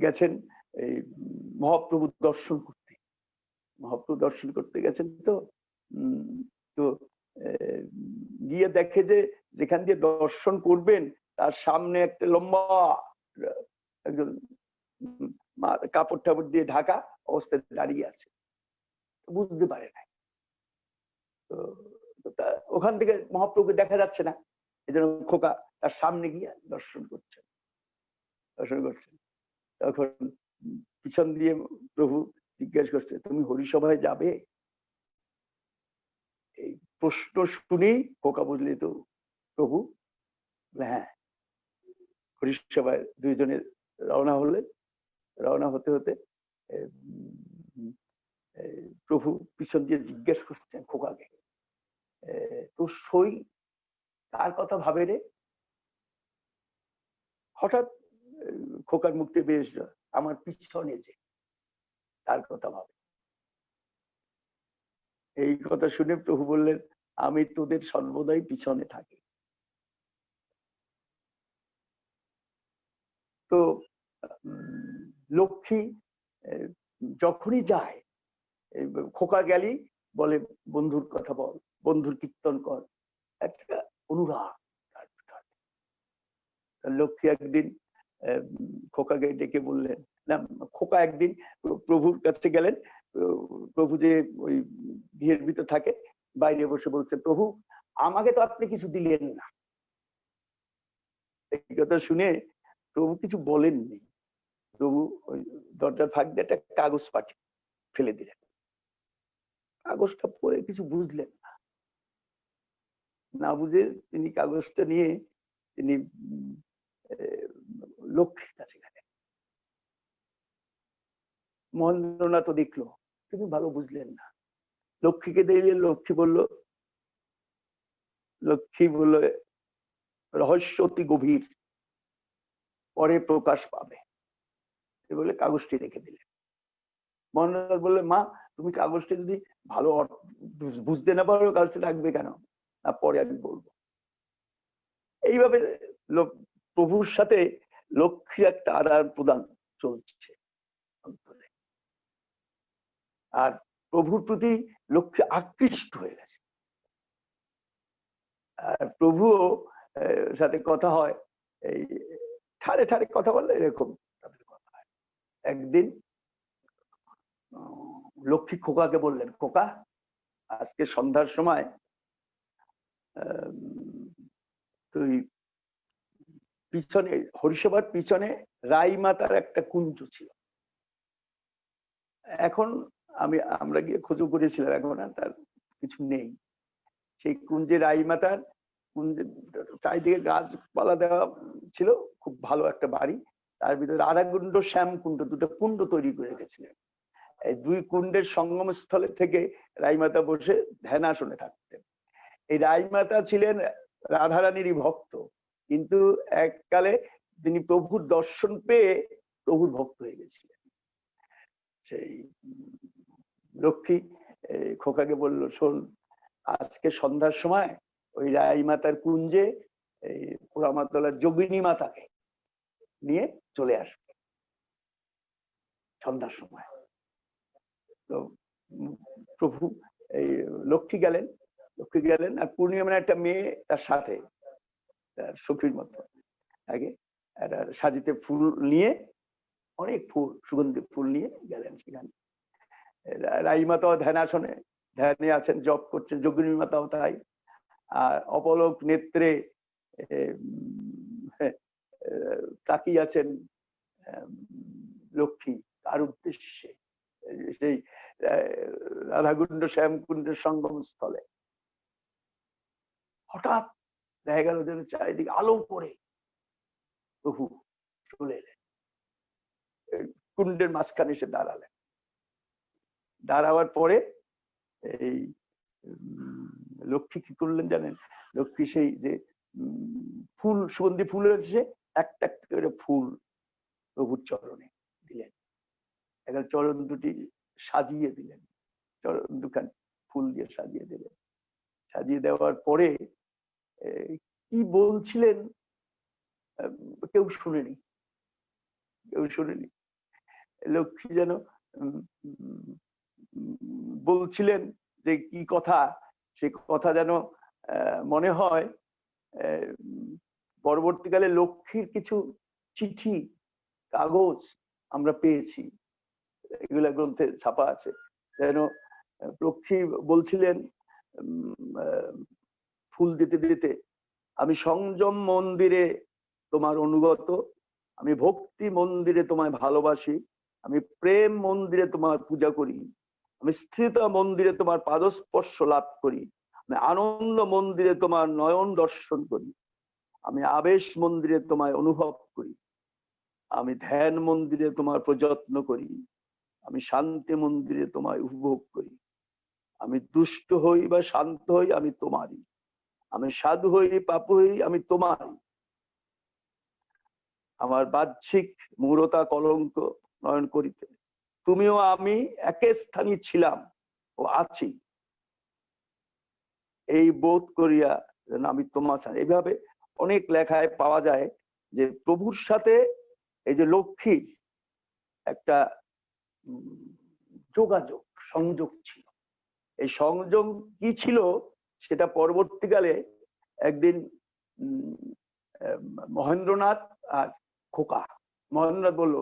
গেছেন এই মহাপ্রভু দর্শন করতে গেছেন। তো গিয়ে দেখে যে যেখান দিয়ে দর্শন করবেন তার সামনে একটা লম্বা একজন কাপড় টাপড় দিয়ে ঢাকা অবস্থায় দাঁড়িয়ে আছে, বুঝতে পারে না। তো ওখান থেকে মহাপ্রভুকে দেখা যাচ্ছে না, এই জন্য খোকা তার সামনে গিয়ে দর্শন করছেন। তখন পিছন দিয়ে প্রভু জিজ্ঞেস করছে, তুমি হরিসভায় যাবে? এই প্রশ্ন শুনেই খোকা বুঝলি তো প্রভু, হ্যাঁ। হরিসভায় দুইজনে রওনা হতে হতে প্রভু পিছন দিয়ে জিজ্ঞেস করছেন খোকাকে, তোর সই কার কথা ভাবে রে? হঠাৎ খোকার মুক্তি বেশ, আমার পিছনে যে তার কথা ভাবে। এই কথা শুনে প্রভু বললেন, আমি তোদের সর্বদাই পিছনে থাকি। তো লক্ষ্মী যখনই যায়, খোকা গেলি বলে বন্ধুর কথা বল, বন্ধুর কীর্তন কর, একটা অনুরাগ তার ভিতরে। লক্ষ্মী একদিন খোকাকে ডেকে বললেন, না, খোকা একদিন প্রভুর কাছে গেলেন। প্রভু যে ওই গৃহের ভিতর থাকে, বাইরে বসে বলছে, প্রভু আমাকে তো আপনি কিছু দিলেন না। এই কথা শুনে প্রভু কিছু বলেননি। প্রভু ওই দরজার ফাঁক দিয়ে একটা কাগজ পাঠিয়ে ফেলে দিলেন। কাগজটা পড়ে কিছু বুঝলেন না, না বুঝে তিনি কাগজটা নিয়ে তিনি লক্ষ্মীর কাছে গেলেন। মহেন্দ্রনাথ দেখলো, তুমি ভালো বুঝলেন না। লক্ষ্মীকে দেখলে লক্ষ্মী বলল রহস্য অতি গভীর, পরে প্রকাশ পাবে বলে কাগজটি রেখে দিলেন। মহেন্দ্রনাথ বললে, মা তুমি কাগজটি যদি ভালো বুঝতে না পারো কাগজটি রাখবে কেন? না, পরে আমি বলবো। এইভাবে প্রভুর সাথে লক্ষ্মীর একটা আদান প্রদান চলছে অন্তরে। আর প্রভুর প্রতি লক্ষ্মী আকৃষ্ট হয়ে গেছে। আর প্রভুও সাথে কথা হয়, এই ঠাড়ে ঠাড়ে কথা বললে এরকম কথা হয়। একদিন লক্ষ্মী খোকাকে বললেন, খোকা আজকে সন্ধ্যার সময় তুই পিছনে হরিসভার পিছনে রাই মাতার একটা কুঞ্জ ছিল। এখন আমরা গিয়ে খোঁজো করেছিলাম, এখন আর তার কিছু নেই। সেই কুঞ্জে রাই মাতার কুঞ্জের চারিদিকে গাছপালা দেওয়া ছিল, খুব ভালো একটা বাড়ি। তার ভিতরে রাধাকুণ্ড শ্যামকুণ্ড দুটো কুণ্ড তৈরি করে রেখেছিলেন। এই দুই কুণ্ডের সঙ্গম স্থলে থেকে রাইমাতা বসে ধ্যানাসনে থাকতেন। এই রাইমাতা ছিলেন রাধারানীরই ভক্ত, কিন্তু এককালে তিনি প্রভুর দর্শন পেয়ে প্রভুর ভক্ত হয়ে গেছিলেন। সেই লক্ষ্মী খোকাকে বলল, শোন আজকে সন্ধ্যার সময় ওই রাই মাতার কুঞ্জে এই পোড়ামাতলার যোগিনী মাতাকে নিয়ে চলে আসবে সন্ধ্যার সময়। তো প্রভু এই লক্ষ্মী গেলেন আর পূর্ণিমা একটা মেয়ে তার সাথে, তার সখীর মতো আগে একটা সাজিতে ফুল নিয়ে, অনেক ফুল সুগন্ধি ফুল নিয়ে গেলেন সেখানে। রাই মাতাও ধ্যানাসনে ধ্যানে আছেন, জপ করছেন, যোগিনী মাতাও তাই। আর অপলক নেত্রে তাকিয়ে আছেন লক্ষ্মী কার উদ্দেশ্যে? সেই রাধাকুণ্ড শ্যামকুণ্ডের সঙ্গম স্থলে। হঠাৎ দেখা গেল যেন চারিদিকে আলো পড়ে প্রভু চলে এলেন, কুণ্ডের মাঝখানে এসে দাঁড়ালেন। দাঁড়াবার পরে এই লক্ষ্মী কি করলেন জানেন? লক্ষ্মী সেই যে ফুল সুগন্ধি ফুল রয়েছে একটা একটা করে ফুল প্রভুর চরণে দিলেন। এখন চরণ দুটি সাজিয়ে দিলেন, চরণ দুখান ফুল দিয়ে সাজিয়ে দিলেন। সাজিয়ে দেওয়ার পরে কি বলছিলেন কেউ শুনেনি। লক্ষ্মী যেন বলছিলেন যে কি কথা, সে কথা যেন মনে হয় পরবর্তীকালে লক্ষ্মীর কিছু চিঠি কাগজ আমরা পেয়েছি, এগুলা গ্রন্থে ছাপা আছে। যেন লক্ষ্মী বলছিলেন ফুল দিতে দিতে, আমি সংযম মন্দিরে তোমার অনুগত, আমি ভক্তি মন্দিরে তোমায় ভালোবাসি, আমি প্রেম মন্দিরে তোমার পূজা করি, আমি স্থিরতা মন্দিরে তোমার পাদস্পর্শ লাভ করি, আমি আনন্দ মন্দিরে তোমার নয়ন দর্শন করি, আমি আবেশ মন্দিরে তোমায় অনুভব করি, আমি ধ্যান মন্দিরে তোমার প্রযত্ন করি, আমি শান্তি মন্দিরে তোমায় উপভোগ করি, আমি দুষ্ট হই বা শান্ত হই আমি তোমারই, আমি সাধু হই পাপু হই আমি তোমারই, আমার বাহ্যিক মূঢ়তা কলঙ্ক নয়ন করিতে তুমিও আমি একে স্থানে ছিলাম ও আছি, এই বোধ করিয়া যেন আমি তোমার সাথে। এইভাবে অনেক লেখায় পাওয়া যায় যে প্রভুর সাথে এই যে লক্ষ্মীর একটা যোগাযোগ সংযোগ ছিল। এই সংযোগ কি ছিল সেটা পরবর্তীকালে একদিন মহেন্দ্রনাথ আর খোকা, মহেন্দ্রনাথ বলল,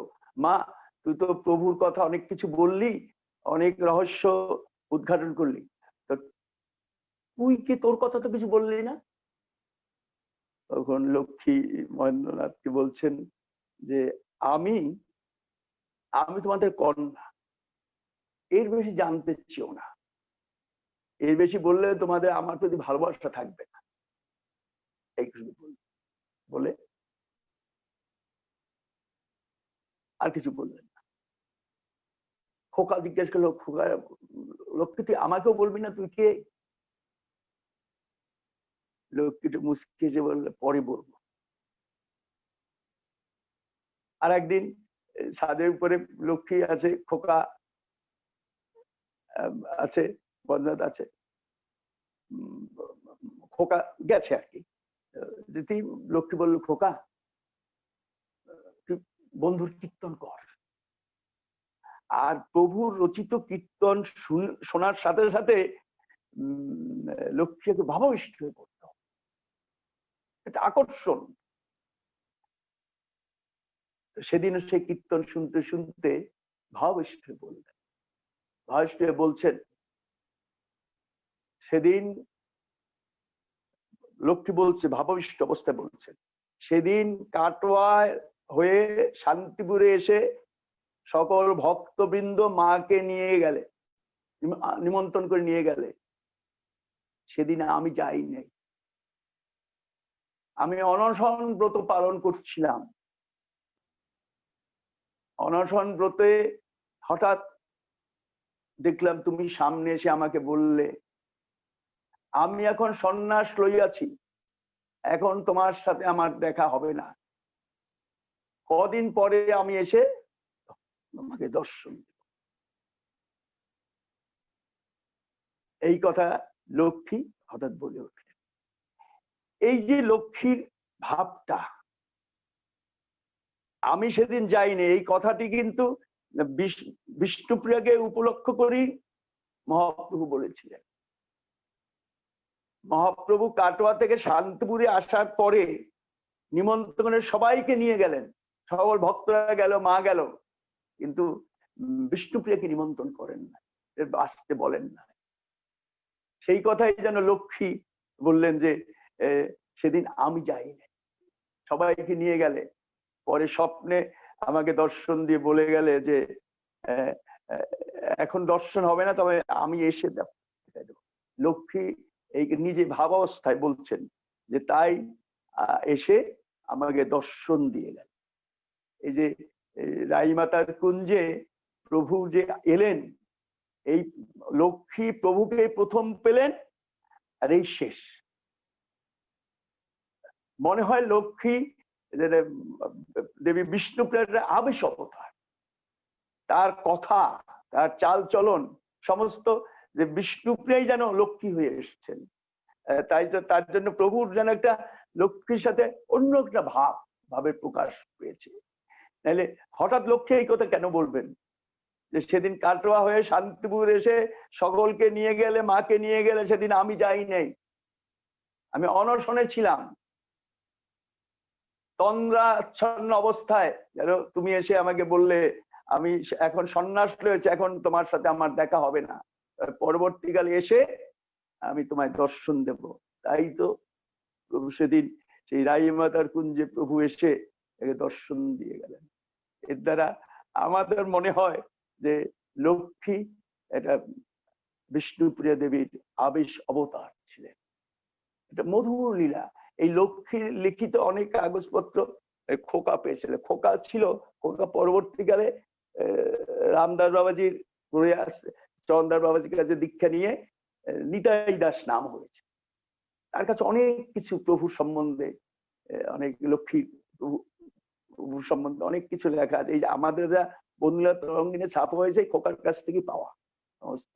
মা তুই তো প্রভুর কথা অনেক কিছু বললি, অনেক রহস্য উদ্ঘাটন করলি, তো তুই কি তোর কথা তো কিছু বললি না? তখন লক্ষ্মী মহেন্দ্রনাথকে বলছেন যে আমি আমি তোমাদের কন্যা, এর বেশি জানতে চেও না, এর বেশি বললে তোমাদের আমার প্রতি ভালোবাসা থাকবে না। এই বলে আর কিছু বললেন না। খোকা জিজ্ঞেস করলো, খোকা লক্ষ্মী তুই আমাকেও বলবি না তুই কে? লক্ষ্মীটা মুচকি এসে বললে পরে বলবো। আর একদিন ছাদের উপরে লক্ষ্মী আছে, খোকা আছে, বন্যাত আছে, খোকা গেছে আর কি। যেতেই লক্ষ্মী বলল, খোকা তুই বন্ধুর কীর্তন কর। আর প্রভুর রচিত কীর্তন শোনার সাথে সাথে লক্ষ্মীকে ভাবাবিষ্ট হয়ে পড়ত, এটা আকর্ষণ। সেদিনও সেই কীর্তন শুনতে শুনতে ভাবাবিষ্ট হয়ে বললেন, ভাবাবিষ্ট হয়ে বলছেন, সেদিন লক্ষ্মী বলছে, ভাবাবিষ্ট অবস্থায় বলছেন, সেদিন কাটোয়া হয়ে শান্তিপুরে এসে সকল ভক্তবৃন্দ মাকে নিয়ে গেলে, নিমন্ত্রণ করে নিয়ে গেলে, সেদিন আমি যাই নাই। আমি অনশন ব্রত পালন করছিলাম। অনশন ব্রতে হঠাৎ দেখলাম তুমি সামনে এসে আমাকে বললে, আমি এখন সন্ন্যাস লইয়াছি, এখন তোমার সাথে আমার দেখা হবে না, কদিন পরে আমি এসে তোমাকে দর্শন দেব। এই কথা লক্ষ্মী হঠাৎ বলে উঠলেন। এই যে লক্ষ্মীর ভাবটা, আমি সেদিন যাইনি, এই কথাটি কিন্তু বিষ্ণুপ্রিয়াকে উপলক্ষ করি মহাপ্রভু বলেছিলেন। মহাপ্রভু কাটোয়া থেকে শান্তিপুরে আসার পরে নিমন্ত্রণের সবাইকে নিয়ে গেলেন, সকল ভক্তরা গেল, মা গেল, কিন্তু বিষ্ণুপ্রিয়াকে নিমন্ত্রণ করেন না, আসতে বলেন না। সেই কথাই যেন লক্ষ্মী বললেন যে সেদিন আমি যাইনি, সবাইকে নিয়ে গেলে, পরে স্বপ্নে আমাকে দর্শন দিয়ে বলে গেলে যে এখন দর্শন হবে না, তবে আমি এসে দেব। লক্ষ্মী এই নিজে ভাবাবস্থায় বলছেন যে তাই এসে আমাকে দর্শন দিয়ে গেল। এই যে রাইমাতার কুঞ্জে প্রভু যে এলেন, এই লক্ষ্মী প্রভুকে প্রথম পেলেন, আর এই শেষ। মনে হয় লক্ষ্মী দেবী বিষ্ণুপ্রিয়ার আবেশ অবতার, তার কথা, তার চাল চলন সমস্ত যে বিষ্ণুপ্রিয়াই যেন লক্ষ্মী হয়ে এসছেন। তাই তার জন্য প্রভুর যেন একটা লক্ষ্মীর সাথে অন্য একটা ভাবের প্রকাশ পেয়েছে। নাহলে হঠাৎ লক্ষ্মী এই কথা কেন বলবেন যে সেদিন কাটোয়া হয়ে শান্তিপুর এসে সকলকে নিয়ে গেলে, মাকে নিয়ে গেলে, সেদিন আমি যাই নাই, আমি অনশনে ছিলাম, তন্দ্রাচ্ছন্ন অবস্থায় যেন তুমি এসে আমাকে বললে আমি এখন সন্ন্যাস লয়েছে, এখন তোমার সাথে আমার দেখা হবে না, পরবর্তীকালে এসে আমি তোমায় দর্শন দেব। তাই তো প্রভু সেদিন সেই রাইমাতার কুঞ্জে প্রভু এসে একে দর্শন দিয়ে গেলেন। এর দ্বারা আমাদের মনে হয় যে লক্ষ্মী এটা বিষ্ণুপ্রিয়া দেবীর আবেশ অবতার ছিলেন, এটা মধুর লীলা। এই লক্ষ্মীর লিখিত অনেক কাগজপত্র খোকা পেয়েছিল, খোকা ছিল, খোকা পরবর্তীকালে রামদাস বাবাজির চরণদাস বাবাজির কাছে দীক্ষা নিয়ে নিতাই দাস নাম হয়েছে। তার কাছে অনেক কিছু প্রভু সম্বন্ধে, অনেক লক্ষ্মীর প্রভু সম্বন্ধে অনেক কিছু লেখা আছে। এই যে আমাদের যা বন্ধুরা তরঙ্গিনী ছাপা হয়েছে খোকার কাছ থেকে পাওয়া সমস্ত।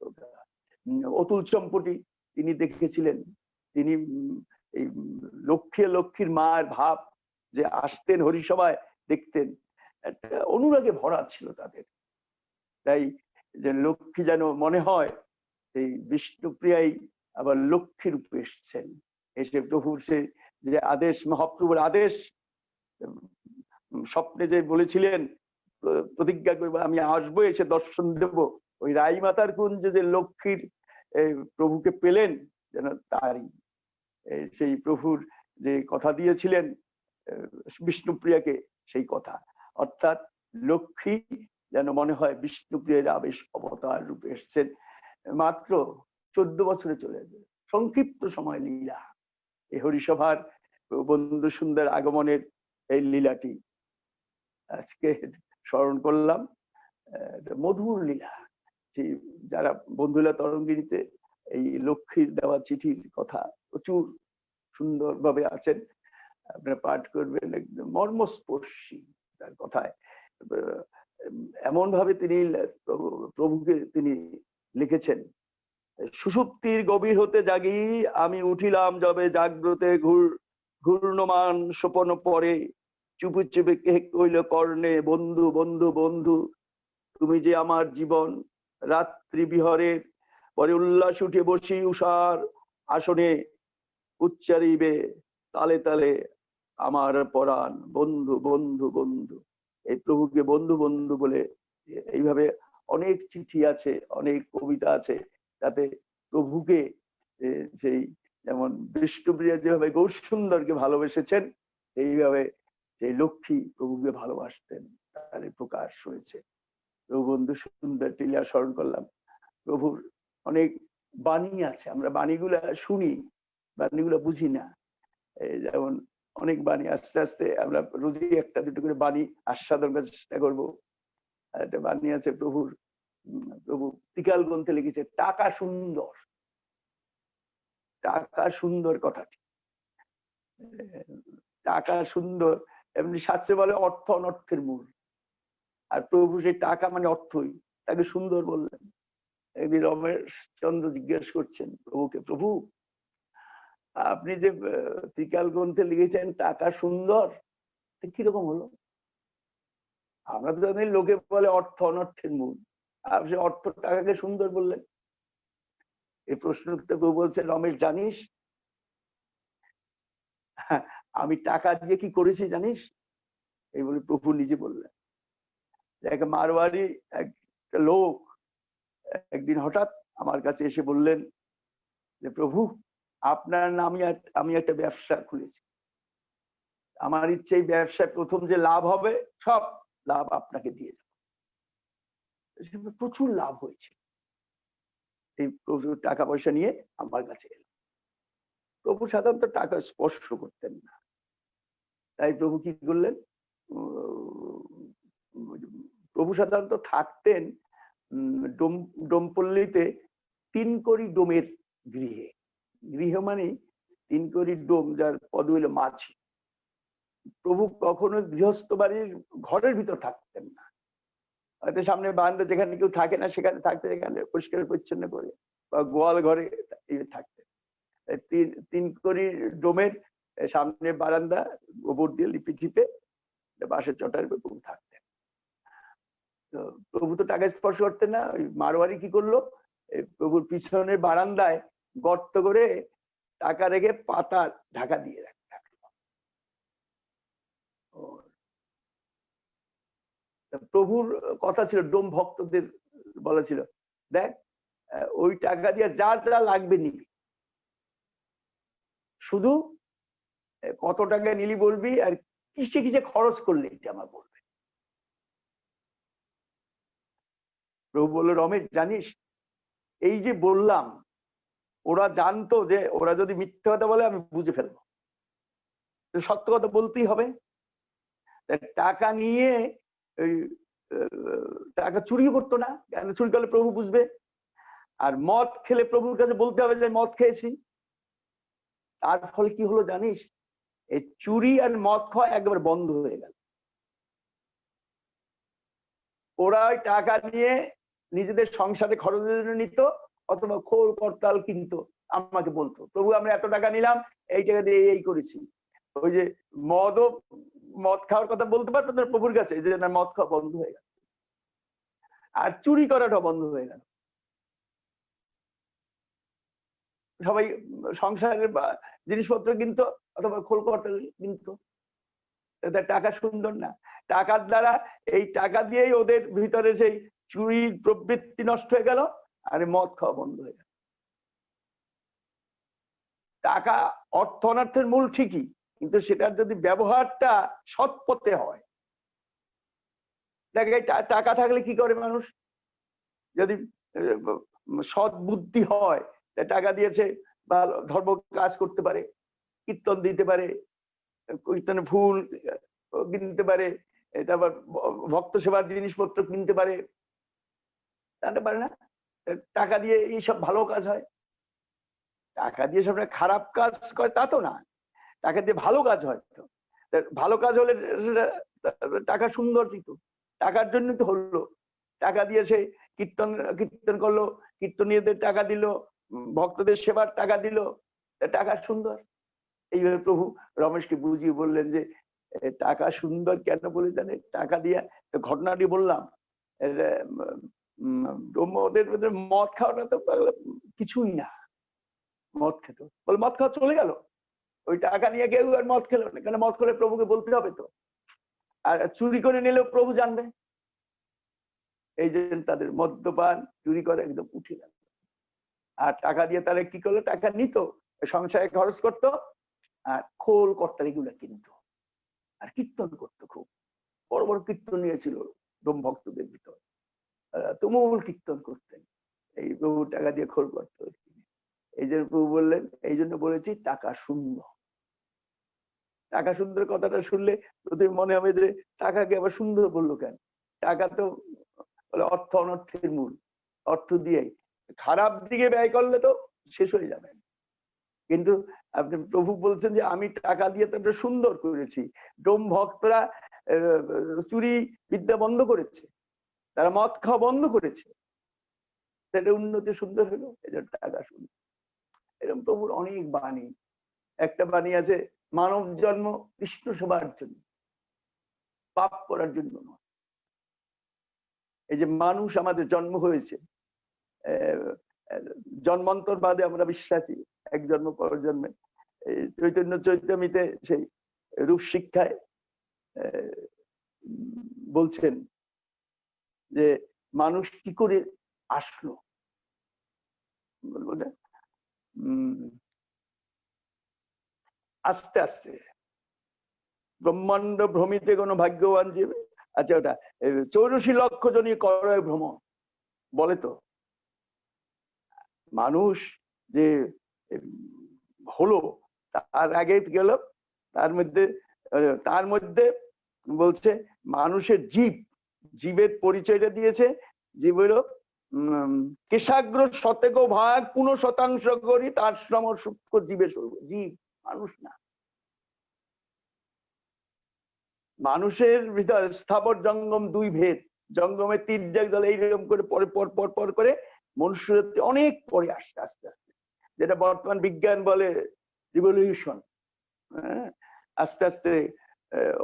অতুল চম্পটি তিনি দেখেছিলেন, তিনি এই লক্ষ্মীর মায়ের ভাব যে আসতেন হরিসভায় দেখতেন, একটা অনুরাগে ভরা ছিল তাদের। তাই যে লক্ষ্মী যেন মনে হয় এই বিষ্ণুপ্রিয়াই আবার লক্ষ্মী রূপে এসছেন, এসে প্রভুর সে যে আদেশ, মহাপ্রভুর আদেশ স্বপ্নে যে বলেছিলেন প্রতিজ্ঞা করবো আমি আসবো, এসে দর্শন দেব। ওই রাই মাতার কুঞ্জে যে লক্ষ্মীর প্রভুকে পেলেন, যেন তারই সেই প্রভুর যে কথা দিয়েছিলেন বিষ্ণুপ্রিয়াকে, সেই কথা, অর্থাৎ লক্ষ্মী যেন মনে হয় বিষ্ণুপ্রিয়ার আবেশ অবতার রূপে এসছেন। মাত্র 14 বছরে চলে যাবে, সংক্ষিপ্ত সময় লীলা। এই হরিসভার বন্ধু সুন্দর আগমনের এই লীলাটি আজকে স্মরণ করলাম। মধুর লীলা। যারা বন্ধুলা তরঙ্গিনীতে এই লক্ষ্মীর দেওয়া চিঠির কথা প্রচুর সুন্দরভাবে আছেন, আপনারা পাঠ করবেন, একদম মর্মস্পর্শী তার কথায়। এমন ভাবে তিনি প্রভুকে তিনি লিখেছেন, সুষুপ্তির গভীর হতে জাগি আমি উঠিলাম যবে জাগ্রতে ঘূর্ণমান সোপন পরে চুপে চুপে কে কইল কর্ণে বন্ধু বন্ধু বন্ধু তুমি যে আমার জীবন। রাত্রি বিহরের পরে উল্লাস উঠে বসি উষার আসনে উচ্চারিবে তালে তালে আমার পরাণ বন্ধু বন্ধু বন্ধু। এই প্রভুকে বন্ধু বন্ধু বলে এইভাবে অনেক চিঠি আছে, অনেক কবিতা আছে, তাতে প্রভুকে সেই যেমন বিষ্ণুপ্রিয়া যেভাবে গৌর সুন্দরকে ভালোবেসেছেন, এইভাবে সেই লক্ষ্মী প্রভুকে ভালোবাসতেন, তার প্রকাশ হয়েছে। প্রভু বন্ধু সুন্দর লীলা স্মরণ করলাম। প্রভুর অনেক বাণী আছে, আমরা বাণীগুলা শুনি, বাণীগুলা বুঝি না। যেমন অনেক বাণী, আস্তে আস্তে আমরা রোজই একটা দুটো করে বাণী আস্বাদন করার চেষ্টা করবো। একটা বাণী আছে প্রভুর, প্রভু ত্রিকাল গ্রন্থে লিখেছে টাকা সুন্দর। টাকা সুন্দর কথাটি, টাকা সুন্দর, এমনি শাস্ত্রে বলে অর্থ অনর্থের মূল, আর প্রভু সেই টাকা মানে অর্থই, তাকে সুন্দর বললেন। একদিন রমেশ চন্দ্র জিজ্ঞেস করছেন প্রভুকে, প্রভু আপনি যে ত্রিকাল গ্রন্থে লিখেছেন টাকা সুন্দর, কিরকম হলো? আমরা তো জানি লোকে বলে অর্থ অনর্থের মূল, আর সে অর্থ টাকাকে সুন্দর বললেন। এই প্রশ্ন প্রভু বলছেন, রমেশ জানিস আমি টাকা দিয়ে কি করেছি জানিস? এই বলে প্রভু নিজে বললেন। এক মারওয়ারি একটা লোক একদিন হঠাৎ আমার কাছে এসে বললেন যে প্রভু আপনার নামে আমি একটা ব্যবসা খুলেছি, আমার ইচ্ছে এই ব্যবসায় প্রথম যে লাভ হবে সব লাভ আপনাকে দিয়ে যাবো। প্রচুর লাভ হয়েছে। এই প্রভু টাকা পয়সা নিয়ে আমার কাছে এলেন। প্রভু সাধারণত টাকা স্পর্শ করতেন না, তাই প্রভু কি করলেন, প্রভু সাধারণত থাকতেন ডোমপল্লীতে 3 কড়ি ডোমের গৃহে। গৃহ মানে 3 কড়ি ডোম, যার পদ হইল মাঝি। প্রভু কখনো গৃহস্থ বাড়ির ঘরের ভিতর থাকতেন না, হয়তো সামনে বারান্দা যেখানে কেউ থাকে না সেখানে থাকতেন, এখানে পরিষ্কার পরিচ্ছন্ন করে, বা গোয়াল ঘরে থাকতেন। 3 কড়ি ডোমের সামনে বারান্দা, গোবর দিয়ে লিপি টিপে বাঁশের চটার প্রভু থাকতেন। তো প্রভু তো টাকা স্পর্শ করতেন না। ওই মারোয়ারি কি করলো, প্রভুর পিছনের বারান্দায় গর্ত করে টাকা রেখে পাতা ঢাকা দিয়ে রাখলো। প্রভুর কথা ছিল, ডোম ভক্তদের বলা ছিল, দেখ ওই টাকা দিয়ে যা যা লাগবে নিবি, শুধু কত টাকা নিলি বলবি, আর কিসে কিসে খরচ করলে এটা আমার বলবে। প্রভু বলল, রমেশ জানিস এই যে বললাম, ওরা জানতো যে ওরা যদি মিথ্যে কথা বলে আমি বুঝে ফেলবো, সত্য কথা বলতেই হবে। টাকা নিয়ে ওই টাকা চুরিও করতো না, কেন চুরি করলে প্রভু বুঝবে। আর মদ খেলে প্রভুর কাছে বলতে হবে যে মদ খেয়েছি। তার ফলে কি হলো জানিস, এই চুরি আর মদ খাওয়া একবার বন্ধ হয়ে গেল। ওরা ওই টাকা নিয়ে নিজেদের সংসারে খরচের জন্য নিত, অথবা খোর করতাল কিনতো, আমাকে বলতো প্রভু আমরা এত টাকা নিলাম, এই টাকা দিয়ে এই করেছি। ওই যে মদ খাওয়ার কথা বলতে পারতো না প্রভুর কাছে, যে না মদ খাওয়া বন্ধ হয়ে গেল, আর চুরি করাটা বন্ধ হয়ে গেল। সবাই সংসারের জিনিসপত্র কিনতো, অথবা খোল করতাল কিনতো। টাকা সুন্দর না, টাকার দ্বারা, এই টাকা দিয়েই ওদের ভিতরে সেই চুরির প্রবৃত্তি নষ্ট হয়ে গেল, আর মদ খাওয়া বন্ধ হয়ে গেল। টাকা অর্থ অনর্থের মূল ঠিকই, কিন্তু সেটার যদি ব্যবহারটা সৎ পথে হয়। দেখে টাকা থাকলে কি করে মানুষ, যদি সৎ বুদ্ধি হয়, টাকা দিয়েছে ভালো ধর্ম কাজ করতে পারে, কীর্তন দিতে পারে, কীর্তনে ফুল কিনতে পারে, তারপর ভক্ত সেবার জিনিসপত্র কিনতে পারে, জানতে পারে না? টাকা দিয়ে এইসব ভালো কাজ হয়। টাকা দিয়ে সব খারাপ কাজ করে তা তো না, টাকা দিয়ে ভালো কাজ হয়। তো ভালো কাজ হলে টাকা সুন্দর দিত, টাকার জন্য তো হলো। টাকা দিয়ে সে কীর্তন করলো, কীর্তনীয়দের টাকা দিল, ভক্তদের সেবার টাকা দিল, টাকা সুন্দর। এইভাবে প্রভু রমেশকে বুঝিয়ে বললেন যে টাকা সুন্দর কেন বলে জানে, টাকা দিয়ে ঘটনাটি বললাম। ওদের মদ খাওয়াটা তো কিছুই না, মদ খেত, বলে মদ খাওয়া চলে গেল, ওই টাকা নিয়ে কেউ আর মদ খেলো না, কেন মদ খেলে প্রভুকে বলতে হবে তো, আর চুরি করে নিলেও প্রভু জানবে। এই জন্য তাদের মদ্যপান চুরি করে একদম উঠে গেল। আর টাকা দিয়ে তারা কি করলো, টাকা নিত, সংসারে খরচ করতো, আর খোল কর্তারি গুলো কিনতো, আর কীর্তন করতো। খুব বড় বড় কীর্তন নিয়েছিল ব্রহ্ম ভক্তদের ভিতর, তুমুল কীর্তন করতেন। এই প্রভু টাকা দিয়ে খোল করতো। এই জন্য প্রভু বললেন, এই জন্য বলেছি টাকা সুন্দর। টাকা সুন্দর কথাটা শুনলে প্রথমে মনে হবে যে টাকাকে আবার সুন্দর বললো কেন? টাকা তো অর্থ অনর্থের মূল, অর্থ দিয়েই খারাপ দিকে ব্যয় করলে তো শেষ হয়ে যাবে। কিন্তু আপনি প্রভু বলছেন যে আমি টাকা দিয়ে তো সুন্দর করেছি। ডোম ভক্তরা চুরি বিদ্যা বন্ধ করেছে, তারা মদ খাওয়া বন্ধ করেছে, সেটা উন্নতি সুন্দর হলো, এই জন্য টাকা সুন্দর। এরকম প্রভুর অনেক বাণী। একটা বাণী আছে, মানব জন্ম কৃষ্ণ সেবার জন্য, পাপ করার জন্য নয়। এই যে মানুষ আমাদের জন্ম হয়েছে, জন্মান্তর বাদে আমরা বিশ্বাসী, এক জন্ম পর জন্মে। চৈতন্য চৈতন্যতে সেই রূপ শিক্ষায় বলছেন যে মানুষ কি করে আসলো, বলবো না, আস্তে আস্তে ব্রহ্মাণ্ড ভ্রমিতে কোনো ভাগ্যবান জীব, আচ্ছা ওটা 84 লক্ষ জনই করয় ভ্রমণ বলে। তো মানুষ যে হলো তার আগে গেল, তার মধ্যে বলছে মানুষের জীবের পরিচয়টা দিয়েছে। জীবের কেশাগ্র শতক ভাগ 50% করি তার শ্রম সূক্ষ্ম জীবের জীব, মানুষ না। মানুষের ভিতর স্থাবর জঙ্গম দুই ভেদ, জঙ্গমের তির্যক দল এইরকম করে পর করে মনুষ্য অনেক পরে আসছে আস্তে আস্তে, যেটা বর্তমান বিজ্ঞান বলে রিভলিউশন। আস্তে আস্তে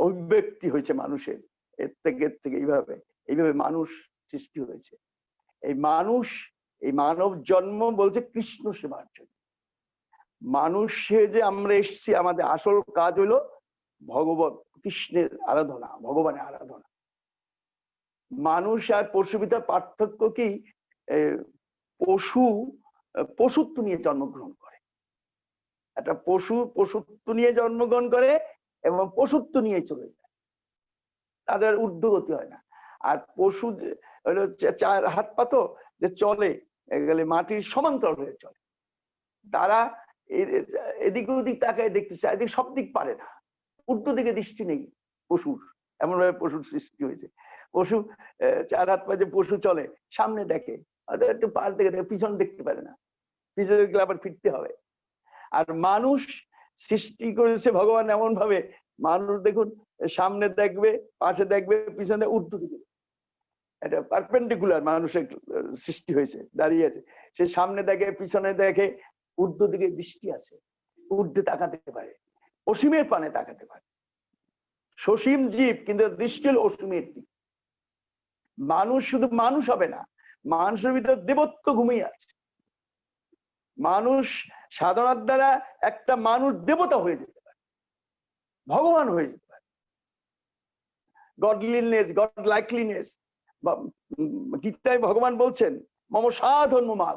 অভিব্যক্তি হয়েছে মানুষের, এর থেকে এইভাবে মানুষ সৃষ্টি হয়েছে। এই মানব জন্ম বলছে কৃষ্ণ সেবার জন্য। মানুষে যে আমরা এসেছি, আমাদের আসল কাজ হলো ভগবান কৃষ্ণের আরাধনা, ভগবানের আরাধনা। মানুষ আর পশুর ভিতর পার্থক্য কি, পশুত্ব নিয়ে জন্মগ্রহণ করে, একটা পশুত্ব নিয়ে জন্মগ্রহণ করে এবং পশুত্ব নিয়ে চলে যায়, তাদের ঊর্ধ্বগতি হয় না। আর পশু হলো চার হাত পাতো যে চলে গেলে মাটির সমান্তরাল হয়ে চলে, তারা এদিক ওদিক তাকায় দেখতে চায়, এদিক সব দিক পারে না, ঊর্ধ্ব দিকে দৃষ্টি নেই পশুর, এমন ভাবে পশুর সৃষ্টি হয়েছে। পশু চার হাত পা যে পশু চলে, সামনে দেখে, একটু পাশ দেখে দেখে, পিছন দেখতে পারে না, পিছনে দেখলে আবার ফিরতে হবে। আর মানুষ সৃষ্টি করেছে ভগবান এমন ভাবে, মানুষ দেখুন সামনে দেখবে, পাশে দেখবে, পিছনে ঊর্ধ্ব দিকে, এটা পারপেন্ডিকুলার মানুষের সৃষ্টি হয়েছে, দাঁড়িয়ে আছে। সে সামনে দেখে, পিছনে দেখে, ঊর্ধ্ব দিকে দৃষ্টি আছে, ঊর্ধ্বে তাকাতে পারে, অসীমের পানে তাকাতে পারে। সসীম জীব, কিন্তু দৃষ্টি হল অসীমের দিক। মানুষ শুধু মানুষ হবে না, মানুষের ভিতর দেবত্ব ঘুমিয়ে আছে। মানুষ সাধনার দ্বারা একটা মানুষ দেবতা হয়ে যেতে পারে, ভগবান হয়ে যেতে পারে। Godliness, god likeliness. গীতায় ভগবান বলছেন মম সাধর্ম মা,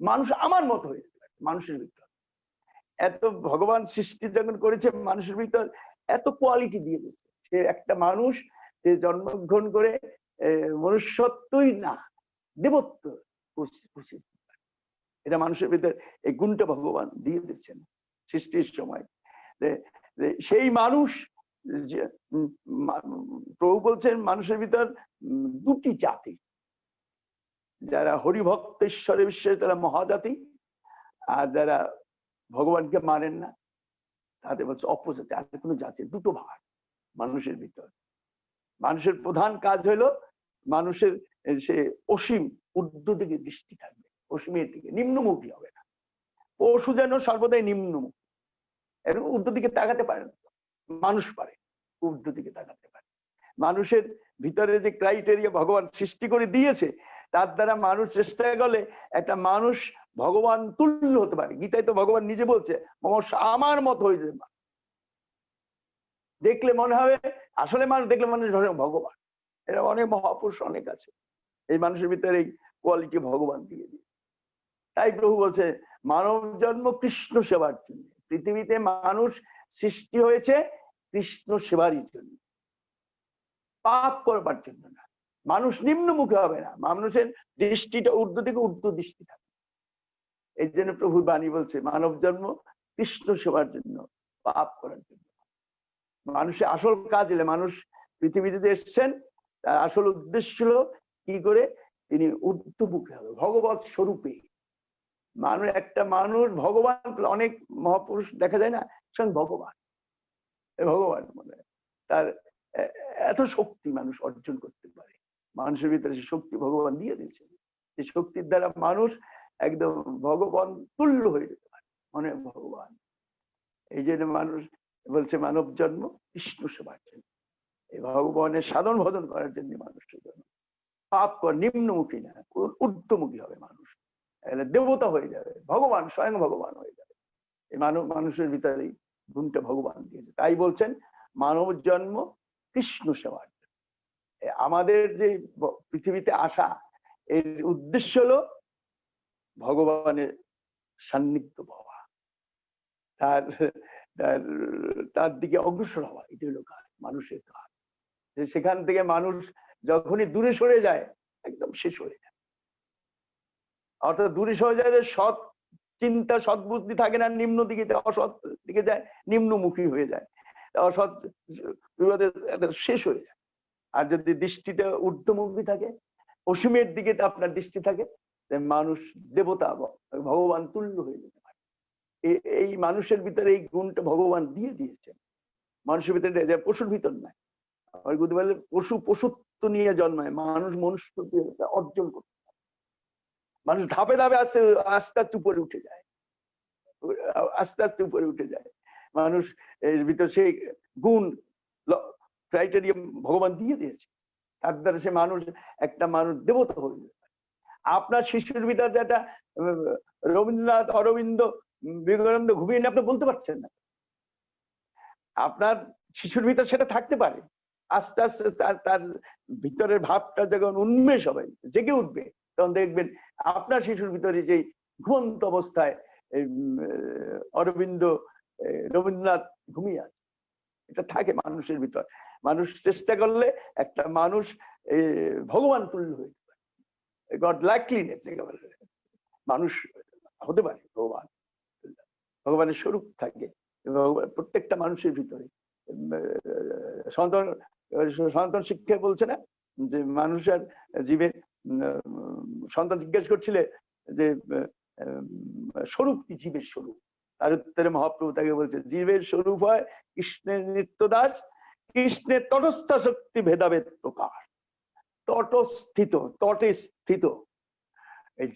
মানুষ আমার মতো হয়ে যেতে পারে মানুষের ভিতর। এত ভগবান সৃষ্টি যখন করেছে মানুষের ভিতর এত কোয়ালিটি দিয়ে দিয়েছে। সে একটা মানুষ যে জন্মগ্রহণ করে মনুষ্যত্বই না দেবত্ব, এটা মানুষের ভিতর এই গুণটা ভগবান দিয়ে দিচ্ছেন সৃষ্টির সময়। সেই মানুষ প্রভু বলছেন মানুষের ভিতর দুটি জাতি, যারা হরিভক্ত ঈশ্বরে বিশ্বাসী তারা মহাজাতি, আর যারা ভগবানকে মানেন না তাদের বলছে অপোজিট, আর কোনো জাতি। দুটো ভাগ মানুষের ভিতর। মানুষের প্রধান কাজ হলো মানুষের সে অসীম ঊর্ধ্ব দিকে দৃষ্টি থাকবে, অসীমের দিকে, নিম্নমুখী হবে না। পশু যেন সর্বদাই নিম্নমুখী, এর ঊর্ধ্ব দিকে তাকাতে পারে না। মানুষ পারে ঊর্ধ্ব দিকে তাকাতে পারে। মানুষের ভিতরে যে ক্রাইটেরিয়া ভগবান সৃষ্টি করে দিয়েছে তার দ্বারা মানুষ চেষ্টা করলে একটা মানুষ ভগবান তুল্য হতে পারে। গীতায় তো ভগবান নিজে বলছে আমার মত হয়ে যাবে, দেখলে মনে হবে আসলে মানুষ, দেখলে মানুষ ভগবান। এরা অনেক মহাপুরুষ অনেক আছে, এই মানুষের ভিতরে এই কোয়ালিটি ভগবান দিয়ে দিয়ে। তাই প্রভু বলছে মানব জন্ম কৃষ্ণ সেবার জন্য। পৃথিবীতে মানুষ সৃষ্টি হয়েছে কৃষ্ণ সেবারই জন্য, পাপ করবার জন্য না। মানুষ নিম্নমুখী হবে না, মানুষের দৃষ্টিটা ঊর্ধ্ব দিকে, ঊর্ধ্ব দৃষ্টি থাকে। এই জন্য প্রভুর বাণী বলছে মানব জন্ম কৃষ্ণ সেবার জন্য, পাপ করার জন্য। মানুষের আসল কাজ হলে, মানুষ পৃথিবীতে এসছেন তার আসল উদ্দেশ্য হলো কি করে তিনি ঊর্ধ্বমুখী হবে ভগবৎ স্বরূপে। মানুষ একটা মানুষ ভগবান, অনেক মহাপুরুষ দেখা যায় না স্বয়ং ভগবান, ভগবান মানে তার এত শক্তি মানুষ অর্জন করতে পারে। মানুষের ভিতরে সে শক্তি ভগবান দিয়ে দিয়েছে, এই শক্তির দ্বারা মানুষ একদম ভগবান তুল্য হয়ে যেতে পারে, মনে ভগবান। এই জন্য মানুষ বলছে মানব জন্ম কৃষ্ণ সেবার জন্য, এই ভগবানের সাধন ভজন করার জন্য মানুষের জন্য। পাপ কর, নিম্নমুখী না, ঊর্ধ্বমুখী হবে মানুষ, দেবতা হয়ে যাবে, ভগবান স্বয়ং ভগবান হয়ে যাবে। এই মানুষের ভিতরে গুণটা ভগবান দিয়েছে। তাই বলছেন মানব জন্ম কৃষ্ণ সেবার। আমাদের যে পৃথিবীতে আসা এর উদ্দেশ্য হলো ভগবানের সান্নিধ্য পাওয়া, তার দিকে অগ্রসর হওয়া। এটা হলো কাজ, মানুষের কাজ। সেখান থেকে মানুষ যখনই দূরে সরে যায় একদম শেষ হয়ে যায়। অর্থাৎ দূরে সরে যায়, সৎ চিন্তা সৎ বুদ্ধি থাকে না, নিম্ন দিকে যায়, অসৎ দিকে যায়, নিম্নমুখী হয়ে যায়, অসৎ শেষ হয়ে যায়। আর যদি দৃষ্টিটা ঊর্ধ্বমুখী থাকে, অসীমের দিকে আপনার দৃষ্টি থাকে, মানুষ দেবতা ভগবান তুল্য হয়ে যেতে পারে। এই মানুষের ভিতরে এই গুণটা ভগবান দিয়ে দিয়েছেন। মানুষের ভিতরে, পশুর ভিতর নাই। আমার বুদ্ধি বলে পশু পশুত্ব নিয়ে জন্মায়, মানুষ মনুষ্য অর্জন করতে পারে। মানুষ ধাপে ধাপে আস্তে আস্তে উপরে উঠে যায়, আস্তে আস্তে উপরে উঠে যায়। মানুষ এর ভিতর সেই গুণ ক্রাইটেরিয়া ভগবান দিয়ে দিয়েছে, তার দ্বারা সে মানুষ একটা মানুষ দেবতা হয়ে যায়। আপনার শিশুর ভিতর যেটা রবীন্দ্রনাথ, অরবিন্দ, বিবেকানন্দ ঘুমিয়ে নিয়ে আপনি বলতে পারছেন না, আপনার শিশুর ভিতর সেটা থাকতে পারে। আস্তে আস্তে তার ভিতরের ভাবটা যখন উন্মেষ হবে, জেগে উঠবে, তখন দেখবেন আপনার শিশুর ভিতরে যে ঘুমন্ত অবস্থায় অরবিন্দ, রবীন্দ্রনাথ ঘুমিয়ে আছে, এটা থাকে মানুষের ভিতর। মানুষ চেষ্টা করলে একটা মানুষ ভগবান তুল্য হয়ে যেতে পারে, গড লাইকলিনেস মানুষ হতে পারে। ভগবানের স্বরূপ থাকে প্রত্যেকটা মানুষের ভিতরে। সনাতন শিক্ষা বলছে না যে মানুষের জীবের, সন্তান জিজ্ঞেস করছিলে যে স্বরূপ কি, জীবের স্বরূপ? তার উত্তরে মহাপ্রভু তাকে বলছে জীবের স্বরূপ হয় কৃষ্ণের নিত্যদাস, কৃষ্ণের তটস্থ শক্তি ভেদাভেদ প্রকাশ। তটস্থিত, তটে স্থিত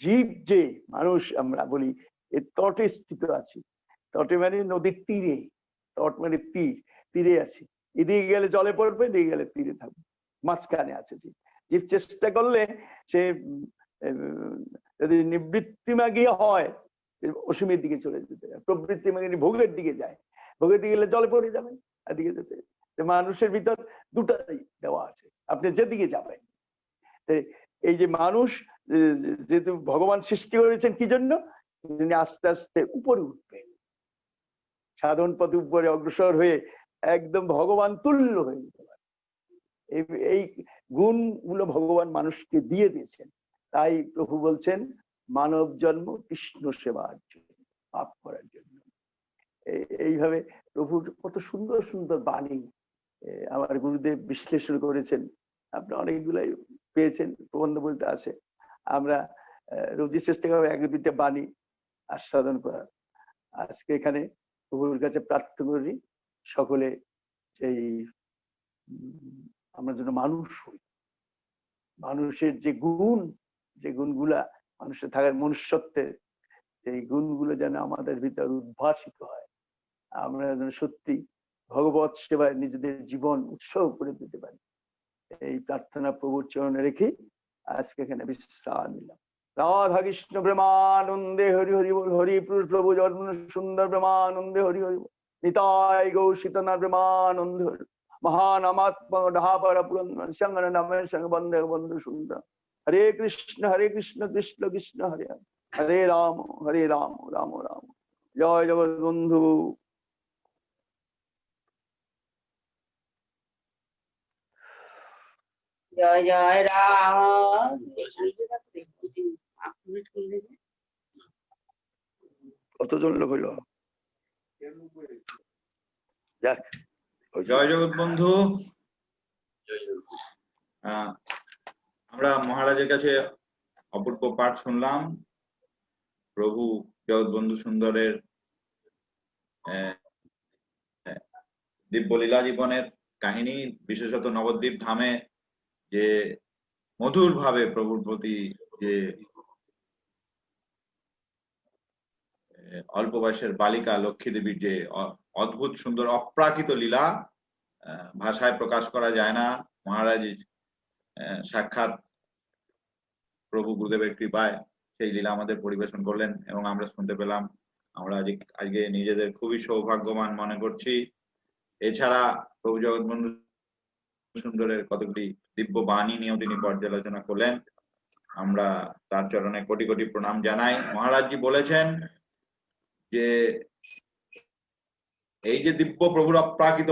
জীব, যে মানুষ আমরা বলি এই তটে স্থিত আছি। তটে মানে নদীর তীরে, তট মানে তীর, তীরে আছি। এদিকে গেলে জলে পড়বে, এদিকে গেলে তীরে থাকবে, মাঝখানে আছে জীব। জীব চেষ্টা করলে সে যদি নিবৃত্তিমাগী হয় অসীমের দিকে চলে যেতে, প্রবৃত্তিমাগী ভোগের দিকে যায়, ভোগের দিকে গেলে জলে পড়ে যাবে, এদিকে যেতে মানুষের ভিতর দুটাই দেওয়া আছে, আপনি যেদিকে যাবেন। এই যে মানুষ যেহেতু ভগবান সৃষ্টি করেছেন কি জন্য, যিনি আস্তে আস্তে উপরে উঠবেন, সাধন পথে উপরে অগ্রসর হয়ে একদম ভগবান তুল্য হয়ে যেতে পারে। এই গুণগুলো ভগবান মানুষকে দিয়ে দিয়েছেন। তাই প্রভু বলছেন মানব জন্ম কৃষ্ণ সেবার জন্য, পাপ করার জন্য। এইভাবে প্রভুর কত সুন্দর সুন্দর বাণী আমার গুরুদেব বিশ্লেষণ করেছেন। আপনি অনেকগুলাই পেয়েছেন, প্রবন্ধ বলতে আসে। আমরা রোজই চেষ্টা করবো এক দুইটা বাণী আস্বাদন করার। আজকে এখানে প্রভুর কাছে প্রার্থনা করি সকলে সেই আমরা যেন মানুষ হই, মানুষের যে গুণগুলা মানুষের থাকার মনুষ্যত্বের এই গুণগুলো যেন আমাদের ভিতর উদ্ভাসিত হয়, আমরা যেন সত্যি ভগবত সেবায় নিজেদের জীবন উৎসর্গ করে দিতে পারি। এই প্রার্থনা প্রভুর চরণে রেখে আজকে এখানে বিশ্রাম নিলাম। রাধা কৃষ্ণ প্রেমানন্দে হরি হরি বল। হরি প্রভু জন্ম সুন্দর প্রেমানন্দে হরি হরি বল। নিতাই গৌশীতনার প্রেমানন্দে হরি। মহান আমাত্মা ঢাপর পুরন্দর সঙ্গন নামের সঙ্গ বন্দে বন্ধু সুন্দর। হরে কৃষ্ণ কৃষ্ণ কৃষ্ণ হরে হরে, হরে রাম রাম রাম। জয় জগৎ বন্ধু। জয় জয় রাম। কতজন লোক হইল? জয় জগৎ বন্ধু। আমরা মহারাজের কাছে অপূর্ব পাঠ শুনলাম। প্রভু জগৎ বন্ধু সুন্দরের দিব্য লীলা জীবনের কাহিনী, বিশেষত নবদ্বীপ ধামে যে মধুর ভাবে প্রভুর প্রতি যে অল্প বয়সের বালিকা লক্ষ্মী দেবীর যে অদ্ভুত সুন্দর অপ্রাকৃত লীলা ভাষায় প্রকাশ করা যায় না। মহারাজ সাক্ষাৎ প্রভু গুরুদেবের কৃপায় সেই লীলা আমাদের পরিবেশন করলেন এবং আমরা শুনতে পেলাম। আমরা আজকে নিজেদের খুবই সৌভাগ্যবান মনে করছি। এছাড়া প্রভু জগৎবন্ধু সুন্দরের কতগুলি দিব্য বাণী নিয়েও তিনি পর্যালোচনা করলেন। আমরা তার চরণে কোটি কোটি প্রণাম জানাই। মহারাজজি বলেছেন যে এই যে দিব্য প্রভুর অপ্রাকৃত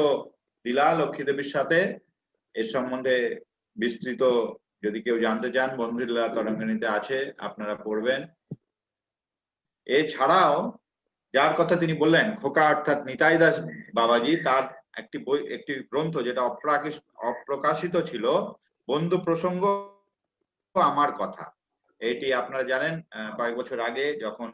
লীলা লক্ষ্মী দেবীর সাথে, এর সম্বন্ধে বিস্তৃত যদি কেউ জানতে চান বন্ধু লীলা তরঙ্গিনীতে আছে, আপনারা পড়বেন। এছাড়াও যার কথা তিনি বললেন খোকা অর্থাৎ নিতাই দাস বাবাজি, তার একটি গ্রন্থ যেটা অপ্রকাশিত ছিল, বন্ধু প্রসঙ্গ আমার কথা। এটি আপনারা জানেন কয়েক বছর আগে যখন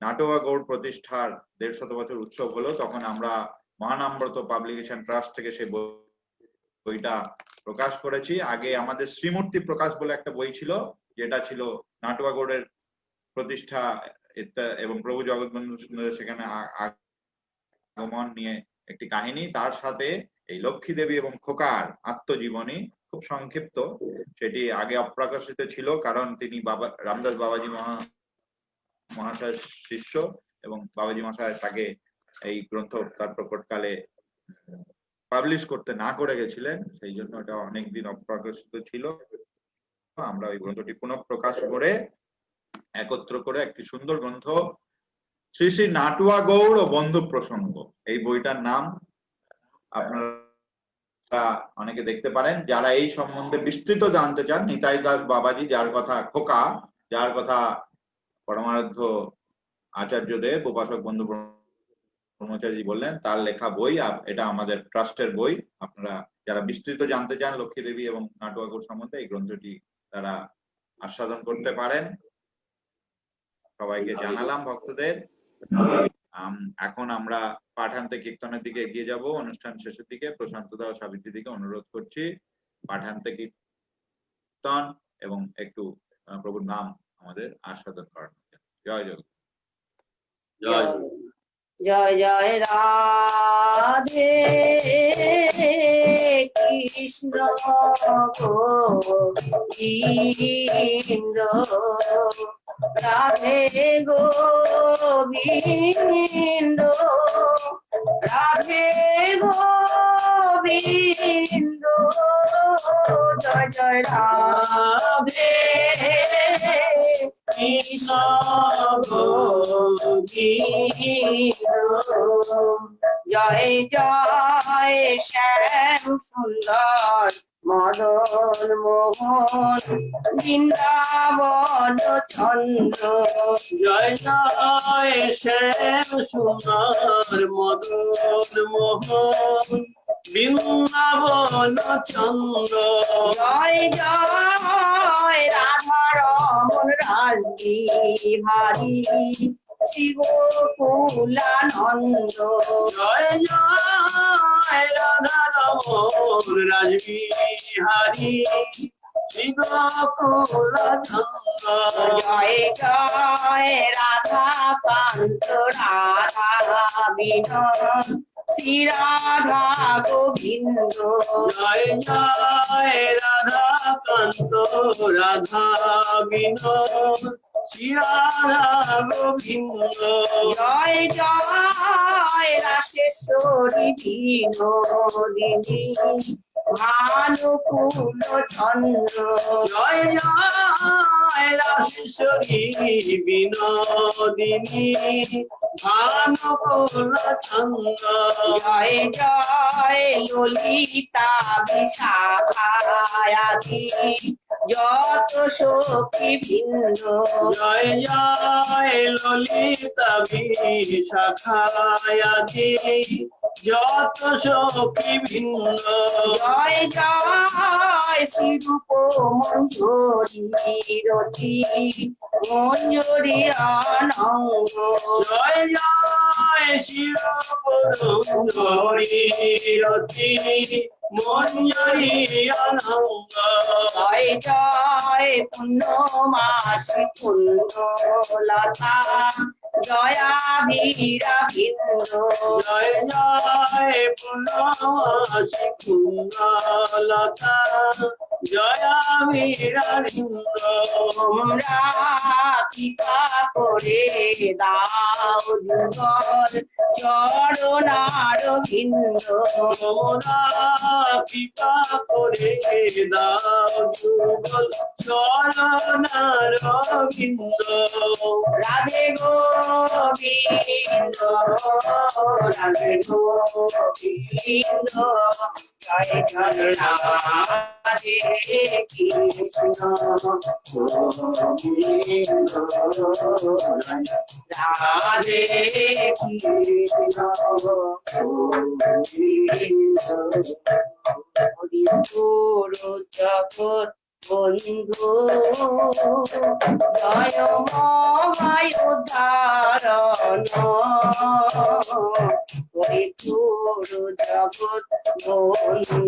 নাটোয়া গৌড় প্রতিষ্ঠার 150 বছর উৎসব হলো, তখন আমরা মহানাম্রত পাবলিকেশন ট্রাস্ট থেকে সেই বইটা প্রকাশ করেছি। আগে আমাদের শ্রীমূর্তি প্রকাশ বলে একটা বই ছিল, যেটা ছিল নাটোয়া গৌড়ের প্রতিষ্ঠা এবং প্রভু জগৎবন্ধু সুন্দর সেখানে আগমন নিয়ে একটি কাহিনী, তার সাথে এই লক্ষ্মী দেবী এবং খোকার আত্মজীবনী খুব সংক্ষিপ্ত। সেটি আগে অপ্রকাশিত ছিল কারণ তিনি বাবা রামদাস বাবাজি মহাশয়ের শিষ্য এবং বাবাজি মহাশয় তাকে এই গ্রন্থ তার প্রকটকালে পাবলিশ করতে না করে গেছিলেন, সেই জন্য এটা অনেকদিন অপ্রকাশিত ছিল। আমরা ওই গ্রন্থটি পুনঃপ্রকাশ করে একত্র করে একটি সুন্দর গ্রন্থ শ্রী শ্রী নাটুয়া গৌড় ও বন্ধু প্রসঙ্গ, এই বইটার নাম আপনারা অনেকে দেখতে পারেন। যারা এই সম্বন্ধে বিস্তৃত জানতে চান, নিতাই দাস বাবাজি যার কথা খোকা, যার কথা পরমারাধ্য আচার্যদেব উপাসক বন্ধু ব্রহ্মচারী বললেন, তার লেখা বই। এটা আমাদের ট্রাস্টের বই। আপনারা যারা বিস্তৃত জানতে চান লক্ষ্মী দেবী এবং নাটুয়া গৌড় সম্বন্ধে, এই গ্রন্থটি তারা আস্বাদন করতে পারেন। সবাইকে জানালাম ভক্তদের। এখন আমরা পাঠান্তে কীর্তনের দিকে এগিয়ে যাব। অনুষ্ঠান শেষের দিকে প্রশান্তদা ও সাবিত্রী দিকে অনুরোধ করছি পাঠান্তে কীর্তন এবং একটু প্রভুর নাম আমাদের আস্বাদন করার। জয় জয় জয় জয় জয় রাধে কৃষ্ণ গোবিন্দ রাধে গোবিন্দ রাধে গোবিন্দ জয় জয় রাধে কৃষ্ণ গোবিন্দ জয় জয় শ্যাম সুন্দর মদন মোহন বৃন্দাবন চন্দ্র জয় জয় শ্যাম সুন্দর মদন মোহন বৃন্দাবন চন্দ্র জয় জয় রাধা রমন রাজি হারি শিব কুলানন্দ জয় জয় রাধা রমন রাজবিহারী শিব কুলানন্দ জয় জয় রাধা কান্ত রাধা বিনোদ শ্রী রাধা গোবিন্দ জয় জয় রাধা কান্ত রাধা বিনোদ শ্রী রাধা গোবিন্দ জয় জয় রাশেশ্বরী বিনোদিনী ভানুকুল চন্দ্র জয় জয় রাশেশ্বরী বিনোদিনী ভানুকুল চন্দ্র জয় জয় ললিতা বিশাখায়াদি যত সখী বৃন্দ জয় জয় ললিতা বিশাখায়াদি যত সখী ভিন্ন জয় জয় শ্রীরূপ মঞ্জুরি রতি মঞ্জুরি আনন্দ জয় জয় শিরপুরী রতি মঞ্জরি আনন্দ জয় জয় পূর্ণমাসি পুণ্যলতা জয়া বীরা বিন্দু জয় জয় পুনঃ কুন্দলতা জয়া বীরারিন্দ তোমরা কৃপা করে দাও যুগল চরণার বিন্দ তোমরা কৃপা করে দাও যুগল চরণার বিন্দ রাধে গোবিন্দ রাধে গোবিন্দ জয় জয় রাধে কৃষ্ণ গোবিন্দ রাধে কৃষ্ণ গোবিন্দ হরিপুর জগৎ বন্ধু জয় মহায় ধারণ হরিপুর জগৎ বন্ধু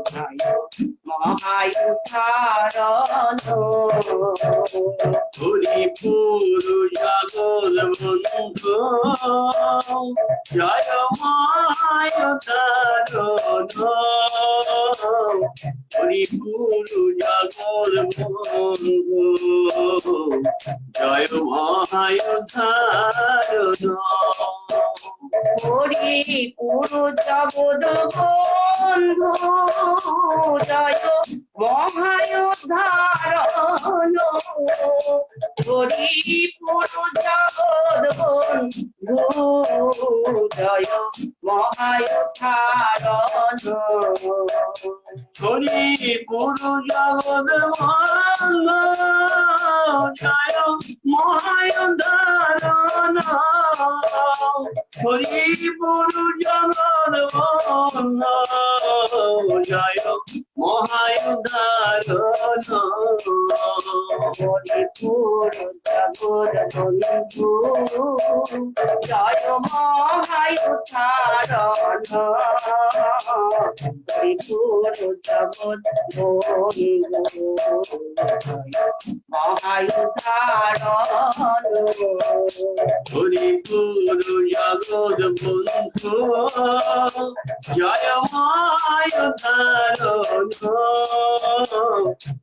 জয় মহায় ধারণ হরিপুর জগল বন্ধু জয় মায় ধারণ হরিপুর জগল বন্ধু জয় মায় ধারণ হরিপুর জগৎ বন্ধু জয় মহায় ধারণ হরিপুর জগৎ বন্ধু জয় মহায় ধারণ হরিপুর জগৎ বন্ধু জয় মহায় ধারণ হরিপুর জগৎ বন্ধু জয় মহায় ধারণ হরিপুর জগৎ বন্ধু জয় মহায় ধারণ হরিপুর জগৎ বন্ধু মহায় ধারণ হরিপুর জগৎ বন্ধু জয় মায় ধারণ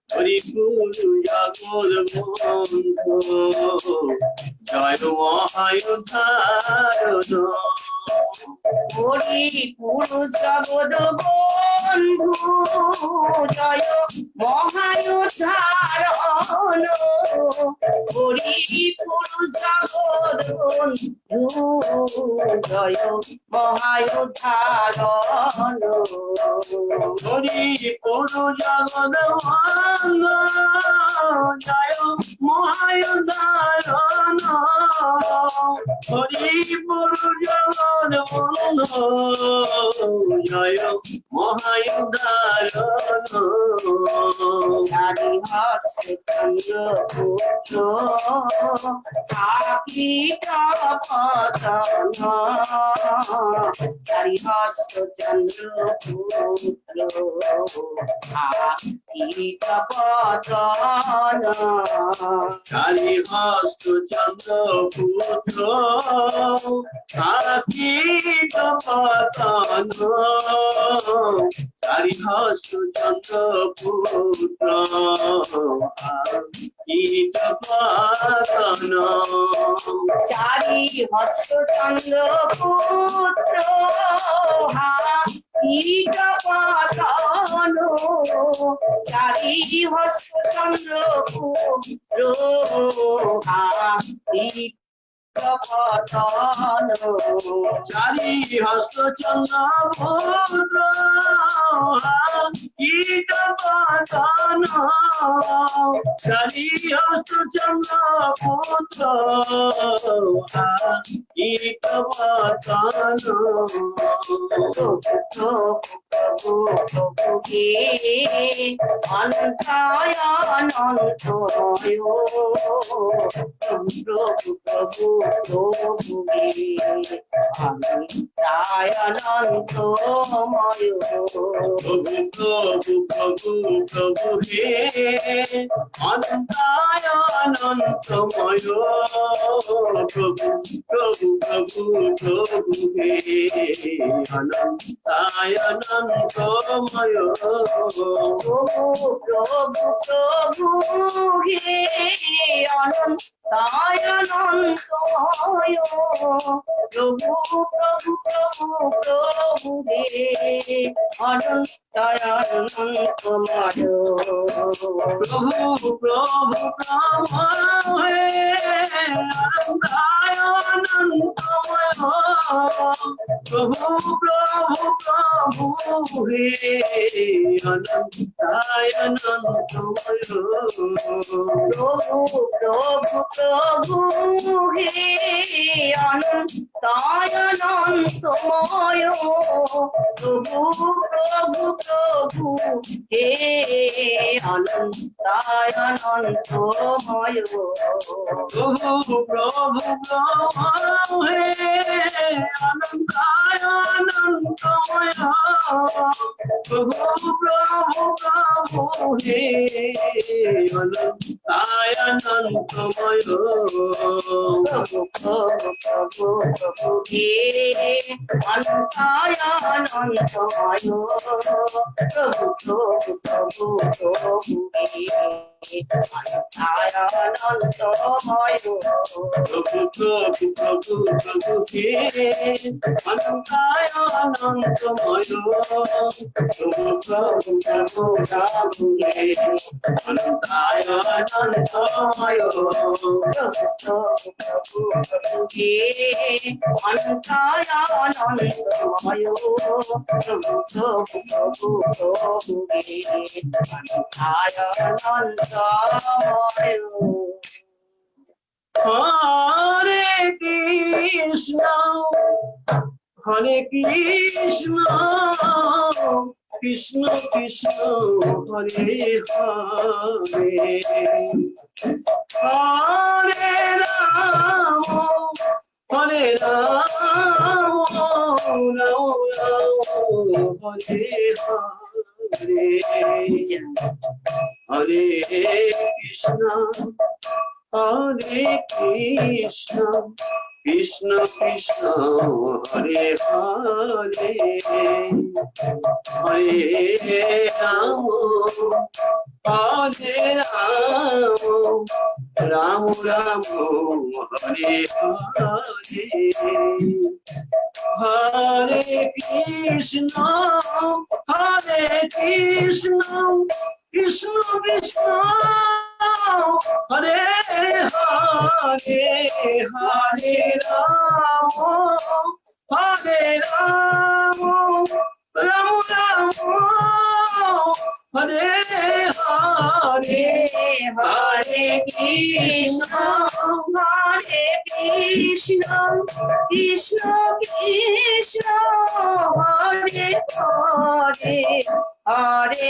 হরিপুর জগৎ বন্ধু জয় মায় ধারণ হরিপুর জগৎ বন্ধু বন্ধু জয় মহায়ুধারণ হরিপুর জগৎ বন্ধু জয় মহায়ুধারণ হরিপুর জগৎ বন্ধু জয় মহায়ুধারণ হরিপুর জগৎ বন্ধু জয় মহায়ুধারণ চারি হস্তে চন্দ্র পুত্র হাকিট পতন চারি হস্ত চন্দ্র পুত্র হাকিট পতন চারি হস্ত চন্দ্র পুত্র হাকিট পতন চারি হস্ত চন্দ্র পুত্র হাকিট পতন চারি হস্ত চন্দ্র পুত্র হাকিট পতন চারি হস্ত চন্দ্র পুত্র হাকিট পতন চারি হস্ত চন্দ্র পুত্র হাকিট পতন চারি হস্ত চন্দ্র পুত্র হাকিট পতন প্রভুকে অনন্তায় অনন্তময় প্রভু প্রভু প্রভুকে অনন্তায় অনন্তময় প্রভু প্রভু প্রভু প্রভু হে অনন্তায় অনন্তময় প্রভু প্রভু প্রভু প্রভু হে অনন্তায় অনন্তময় প্রভু প্রভু প্রভু হে অনন্তায় অনন্তময় প্রভু প্রভু প্রভু প্রভু হে অনন্তায় অনন্তময় প্রভু প্রভু প্রভু হে অনন্তায় অনন্তময় প্রভু প্রভু প্রভু হে অনন্তায় অনন্তময় প্রভু প্রভু প্রভু হে অনন্তায় অনন্তময় প্রভু প্রভু প্রভু হে অনন্তায় অনন্তময় প্রভু প্রভু প্রভু হে অনন্তায় অনন্তময় প্রভু প্রভু প্রভু হে অনন্তায় অনন্তময় প্রভু প্রভু প্রভু প্রভু হে অনন্তায় অনন্তময় প্রভু প্রভু প্রভু প্রভু হে অনন্তায় অনন্তময় প্রভু প্রভু প্রভু প্রভু হে অনন্তায় অনন্তময় প্রভু প্রভু প্রভু প্রভু হে অনন্তায় অনন্তময় প্রভু প্রভু প্রভু প্রভু হে অনন্তায় অনন্তময় প্রভু প্রভু প্রভু প্রভু হে অনন্তায় অনন্তময় হরে কৃষ্ণ কৃষ্ণ কৃষ্ণ হরে হরে হরে রাম হরে রাম রাম রাম হরে হরে হরে কৃষ্ণ কৃষ্ণ কৃষ্ণ হরে হরে হরে রাম হরে রাম রাম রাম হরে হরে হরে কৃষ্ণ কৃষ্ণ কৃষ্ণ হরে হরে হরে রাম রাম রাম হরে হরে হরে কৃষ্ণ কৃষ্ণ কৃষ্ণ হরে হরে হরে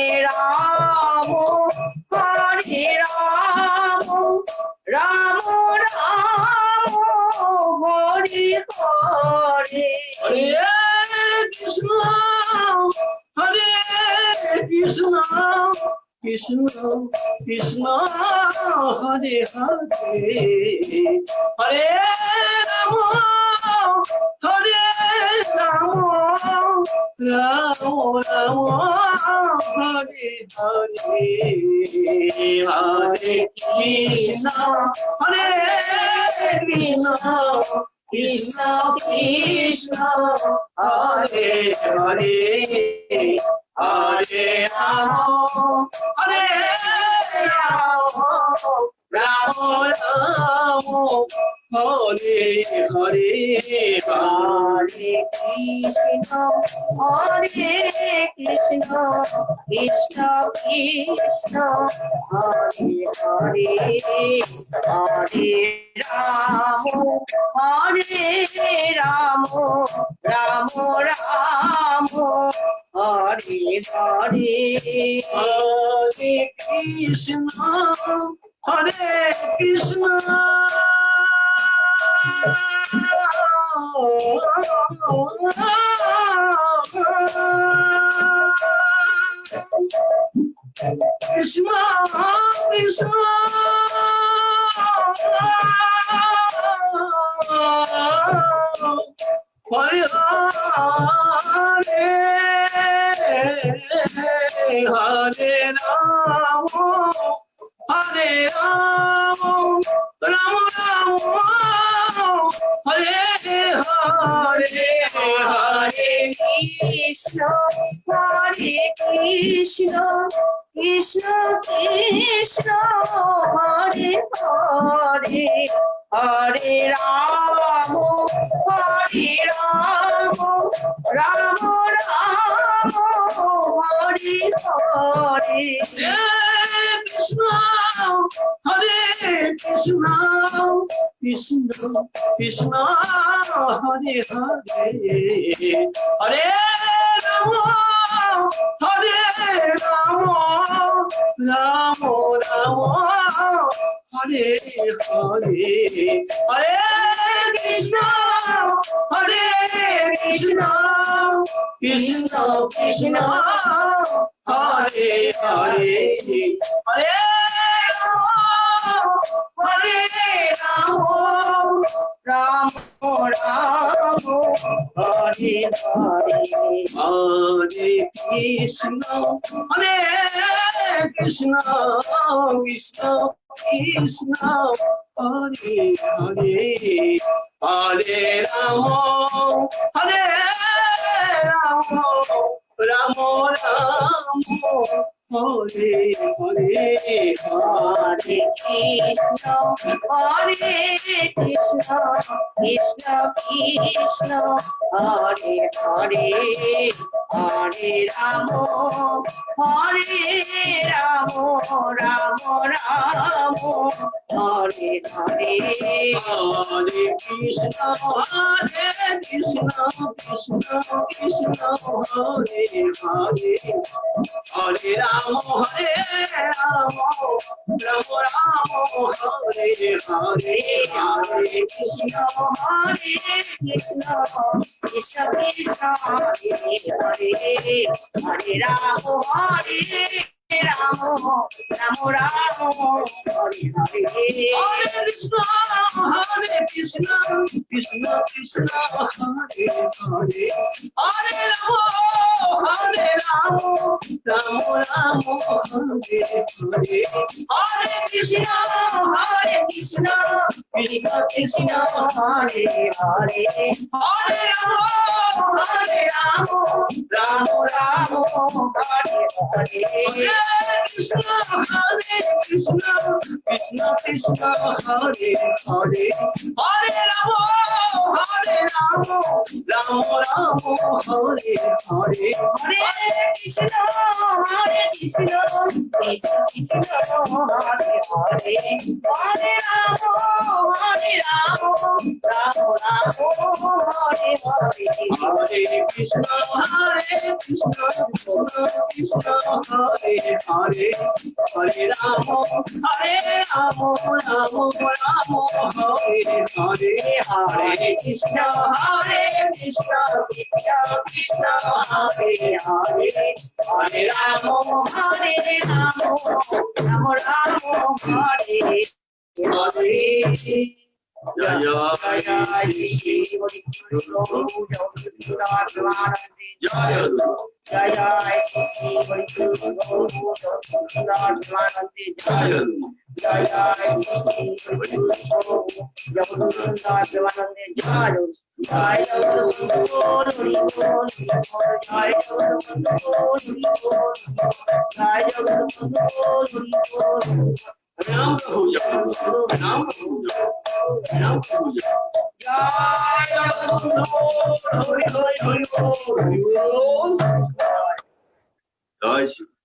রাম রাম রাম হরে হরে হরে কৃষ্ণ কৃষ্ণ কৃষ্ণ হরে হরে হরে রাম রাম রাম হরে হরে হরে কৃষ্ণ কৃষ্ণ কৃষ্ণ কৃষ্ণ হরে হরে হরে রাম রাম রাম হরে হরে হরে কৃষ্ণ কৃষ্ণ কৃষ্ণ হরে হরে হরে রাম রাম রাম হরে হরে হরে কৃষ্ণ কৃষ্ণ কৃষ্ণ হরে হরে রাম রাম রাম হরে হরে হরে কৃষ্ণ কৃষ্ণ কৃষ্ণ হরে হরে হরে রাম রাম রাম হরে হরে কৃষ্ণ হরে Krishna Krishna Krishna Hare Hare Hare Ram Ram Ram Hare Hare Hare Krishna Krishna Krishna Hare Hare Hare Ram Ram Hare Hare Hare Krishna Krishna Krishna Krishna Hare Hare Hare Ram Ram Ram Hare Hare Hare Krishna Krishna Krishna Hare Hare Hare Ram Ram Ram Hare Hare Hare Krishna Krishna Krishna Hare Hare Hare Ram Ram Ram Hare Hare Hare Krishna Krishna Krishna Hare Hare Ram Ram Ram Ram Hare Hare Hare Krishna Krishna Krishna Krishna Hare Hare Hare Rama Rama Rama Hare Hare Hare Krishna Krishna Krishna Krishna Hare Hare Hare Rama Rama Rama Hare Hare Krishna Krishna Krishna Krishna Hare Hare Hare Rama Rama Rama Hare Hare Hare Krishna Krishna Krishna Hare Hare Hare Rama Rama Hare Hare Hare Krishna Krishna Krishna Hare Hare Hare Rama Rama Rama Hare Hare Hare Krishna Krishna Krishna Hare Hare Hare Rama Hare Rama Rama Rama Hare Hare Jaya Jaya Shri Jaya Jaya Shri Jaya Jaya Shri Ram Puja Ram Puja Ram Puja Jaya Hari Hari Hari Hari Jai Shri